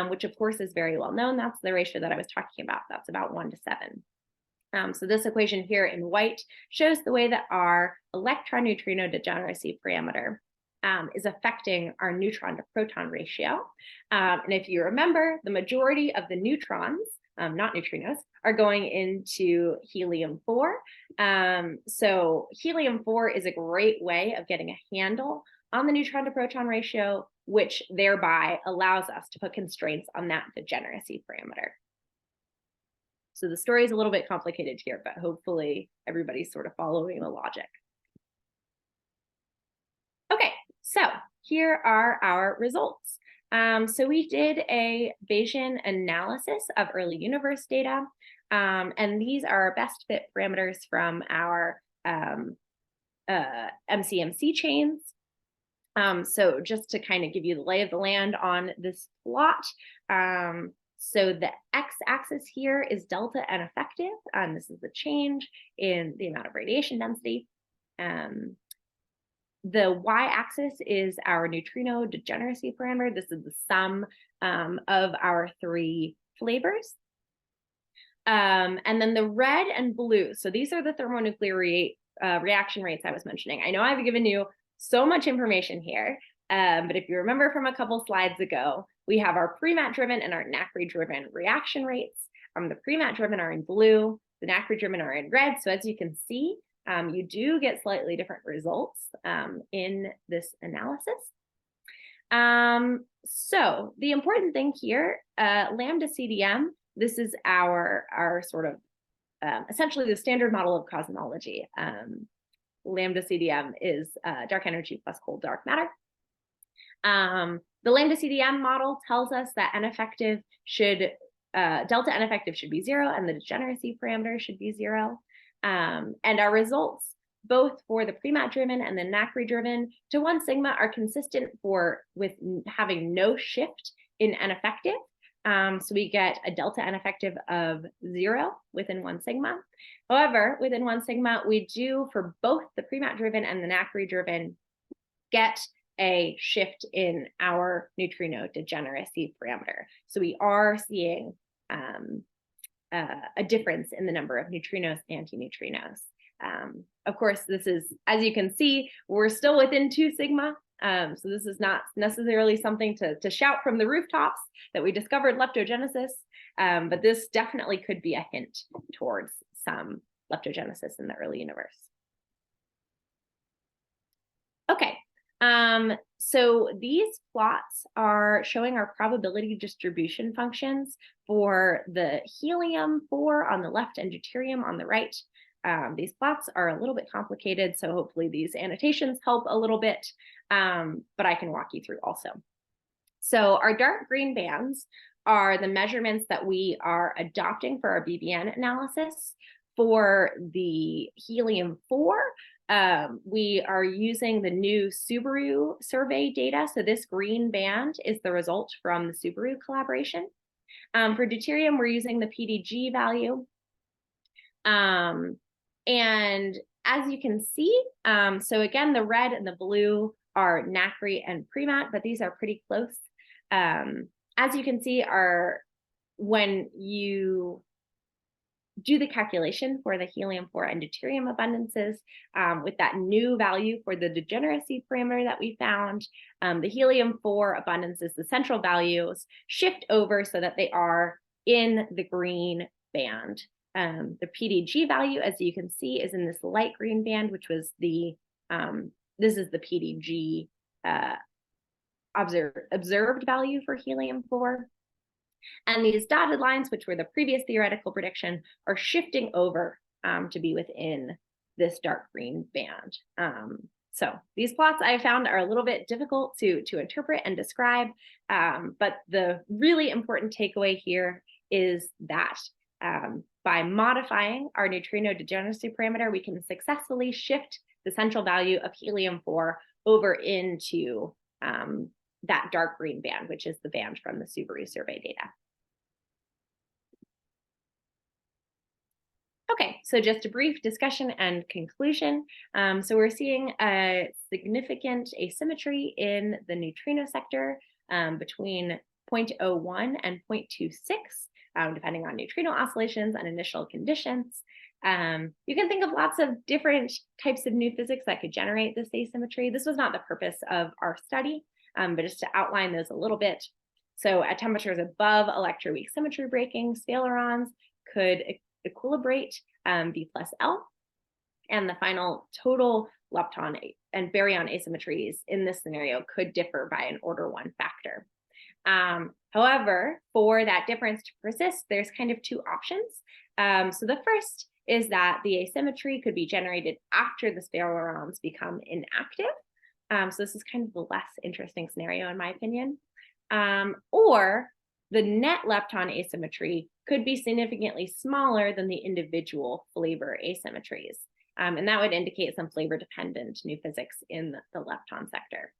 which of course is very well known. That's the ratio that I was talking about. That's about 1 to 7. So this equation here in white shows the way that our electron neutrino degeneracy parameter is affecting our neutron to proton ratio. And if you remember, the majority of the neutrons, not neutrinos, are going into helium-4. So helium-4 is a great way of getting a handle on the neutron to proton ratio, which thereby allows us to put constraints on that degeneracy parameter. So the story is a little bit complicated here, but hopefully everybody's sort of following the logic. Okay, so here are our results. So we did a Bayesian analysis of early universe data, and these are our best fit parameters from our MCMC chains. So just to kind of give you the lay of the land on this plot, so the x-axis here is delta N effective, and this is the change in the amount of radiation density. The y-axis is our neutrino degeneracy parameter. This is the sum of our 3 flavors. And then the red and blue, so these are the thermonuclear reaction rates I was mentioning. I know I've given you so much information here, but if you remember from a couple slides ago, we have our pre-mat-driven and our NACRI-driven reaction rates. The pre-mat-driven are in blue, the NACRI-driven are in red. So as you can see, you do get slightly different results in this analysis. So the important thing here, lambda CDM, this is our sort of essentially the standard model of cosmology. Lambda CDM is dark energy plus cold dark matter. The Lambda CDM model tells us that N effective should, delta N effective should be 0, and the degeneracy parameter should be 0. And our results, both for the PRyMat driven and the NACRI driven to 1 sigma, are consistent with having no shift in N effective. So we get a delta N effective of 0 within 1 sigma. However, within 1 sigma, we do, for both the PRyMat driven and the NACRI driven, get a shift in our neutrino degeneracy parameter. So we are seeing a difference in the number of neutrinos and antineutrinos. Of course, this is, as you can see, we're still within 2 sigma. So this is not necessarily something to shout from the rooftops that we discovered leptogenesis, but this definitely could be a hint towards some leptogenesis in the early universe. Okay, so these plots are showing our probability distribution functions for the helium-4 on the left and deuterium on the right. These plots are a little bit complicated, so hopefully these annotations help a little bit, but I can walk you through also. So our dark green bands are the measurements that we are adopting for our BBN analysis. For the helium-4, we are using the new Subaru survey data. So this green band is the result from the Subaru collaboration. For deuterium, we're using the PDG value. And as you can see, so again, the red and the blue are NACRI and PRyMat, but these are pretty close. As you can see, when you do the calculation for the helium-4 and deuterium abundances with that new value for the degeneracy parameter that we found, the helium-4 abundances, the central values, shift over so that they are in the green band. The PDG value, as you can see, is in this light green band, which was the, this is the PDG observed value for helium-4. And these dotted lines, which were the previous theoretical prediction, are shifting over to be within this dark green band. So these plots I found are a little bit difficult to interpret and describe, but the really important takeaway here is that by modifying our neutrino degeneracy parameter, we can successfully shift the central value of helium-4 over into that dark green band, which is the band from the Subaru survey data. Okay, so just a brief discussion and conclusion. So we're seeing a significant asymmetry in the neutrino sector between 0.01 and 0.26, depending on neutrino oscillations and initial conditions. You can think of lots of different types of new physics that could generate this asymmetry. This was not the purpose of our study, but just to outline those a little bit. So at temperatures above electroweak symmetry breaking, sphalerons could equilibrate B plus L, and the final total lepton and baryon asymmetries in this scenario could differ by an order 1 factor. However, for that difference to persist, there's kind of 2 options. So the first is that the asymmetry could be generated after the sphalerons become inactive. So this is kind of the less interesting scenario, in my opinion. Or the net lepton asymmetry could be significantly smaller than the individual flavor asymmetries. And that would indicate some flavor-dependent new physics in the lepton sector.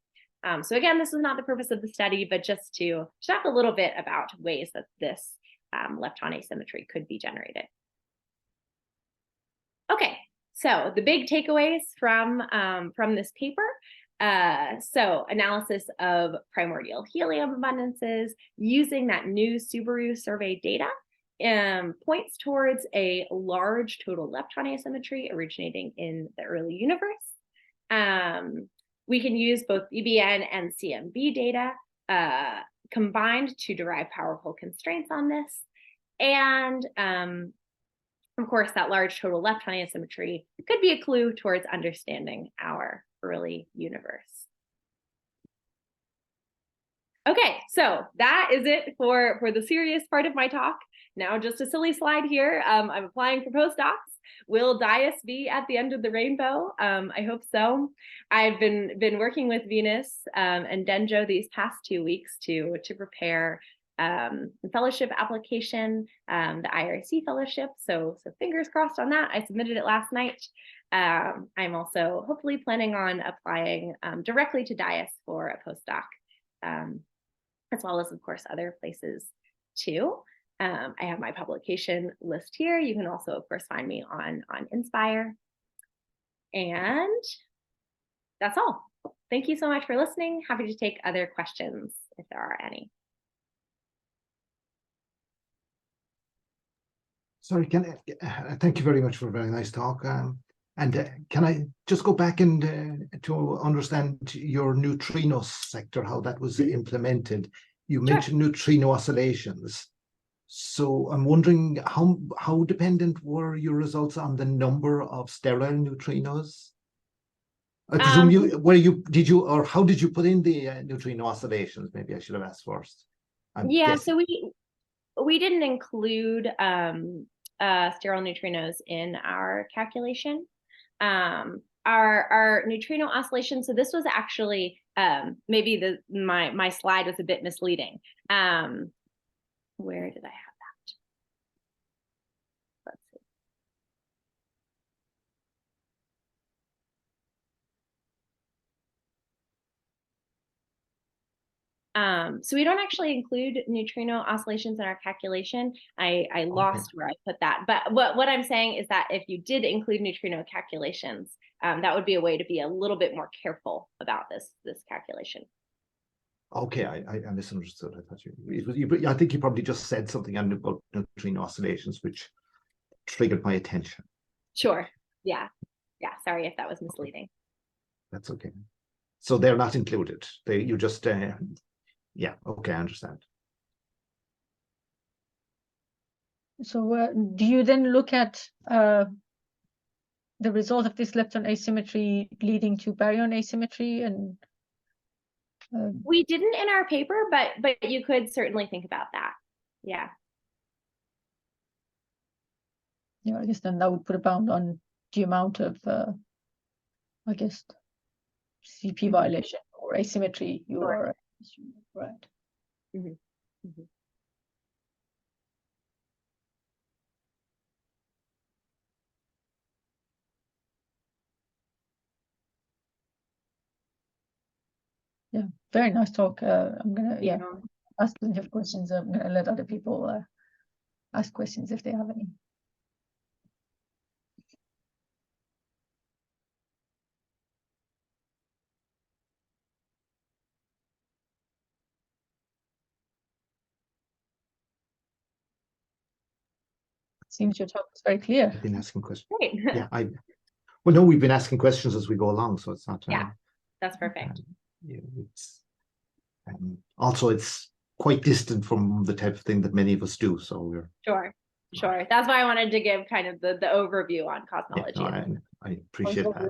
So again, this is not the purpose of the study, but just to talk a little bit about ways that this lepton asymmetry could be generated. Okay, so the big takeaways from this paper. So analysis of primordial helium abundances using that new Subaru survey data points towards a large total lepton asymmetry originating in the early universe. We can use both BBN and CMB data combined to derive powerful constraints on this. And of course, that large total lepton asymmetry could be a clue towards understanding our early universe. Okay, so that is it for the serious part of my talk. now just a silly slide here. I'm applying for postdocs. Will Dias be at the end of the rainbow? I hope so. I've been working with Venus and Denjo these past 2 weeks to prepare the fellowship application, the IRC fellowship. So fingers crossed on that. I submitted it last night. I'm also hopefully planning on applying directly to Dias for a postdoc, as well as, of course, other places too. I have my publication list here. You can also, of course, find me on Inspire. And that's all. Thank you so much for listening. Happy to take other questions if there are any. Sorry, thank you very much for a very nice talk. Can I just go back and to understand your neutrino sector, how that was implemented? You mentioned neutrino oscillations. So I'm wondering how dependent were your results on the number of sterile neutrinos? I presume how did you put in the neutrino oscillations? Maybe I should have asked first. So we didn't include sterile neutrinos in our calculation. Our neutrino oscillation. So this was actually maybe my slide was a bit misleading. Where did I have that? Let's see. So we don't actually include neutrino oscillations in our calculation. I lost where I put that. But what I'm saying is that if you did include neutrino calculations, that would be a way to be a little bit more careful about this calculation. Okay, I misunderstood. I thought I think you probably just said something about neutrino oscillations, which triggered my attention. Sure. Yeah. Sorry if that was misleading. That's okay. So they're not included. You just yeah. Okay, I understand. So do you then look at the result of this lepton asymmetry leading to baryon asymmetry and? We didn't in our paper, but you could certainly think about that. Yeah. Yeah, I guess then that would put a bound on the amount of, I guess, CP violation or asymmetry you are assuming, right? Yeah, very nice talk. I'm gonna ask plenty of questions. I'm gonna let other people ask questions if they have any. Seems your talk was very clear. I've been asking questions. Great. Yeah, well, no, we've been asking questions as we go along, so it's not. Yeah, that's perfect. It's also it's quite distant from the type of thing that many of us do. So we're sure. That's why I wanted to give kind of the overview on cosmology. Yeah, no, I appreciate that.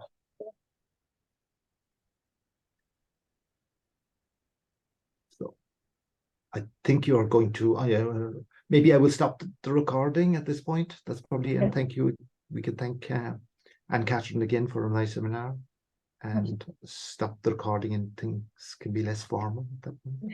So I think you're going to. Maybe I will stop the recording at this point. That's probably, and thank you. We can thank Anne-Katherine again for a nice seminar, and stop the recording, and things can be less formal at that point.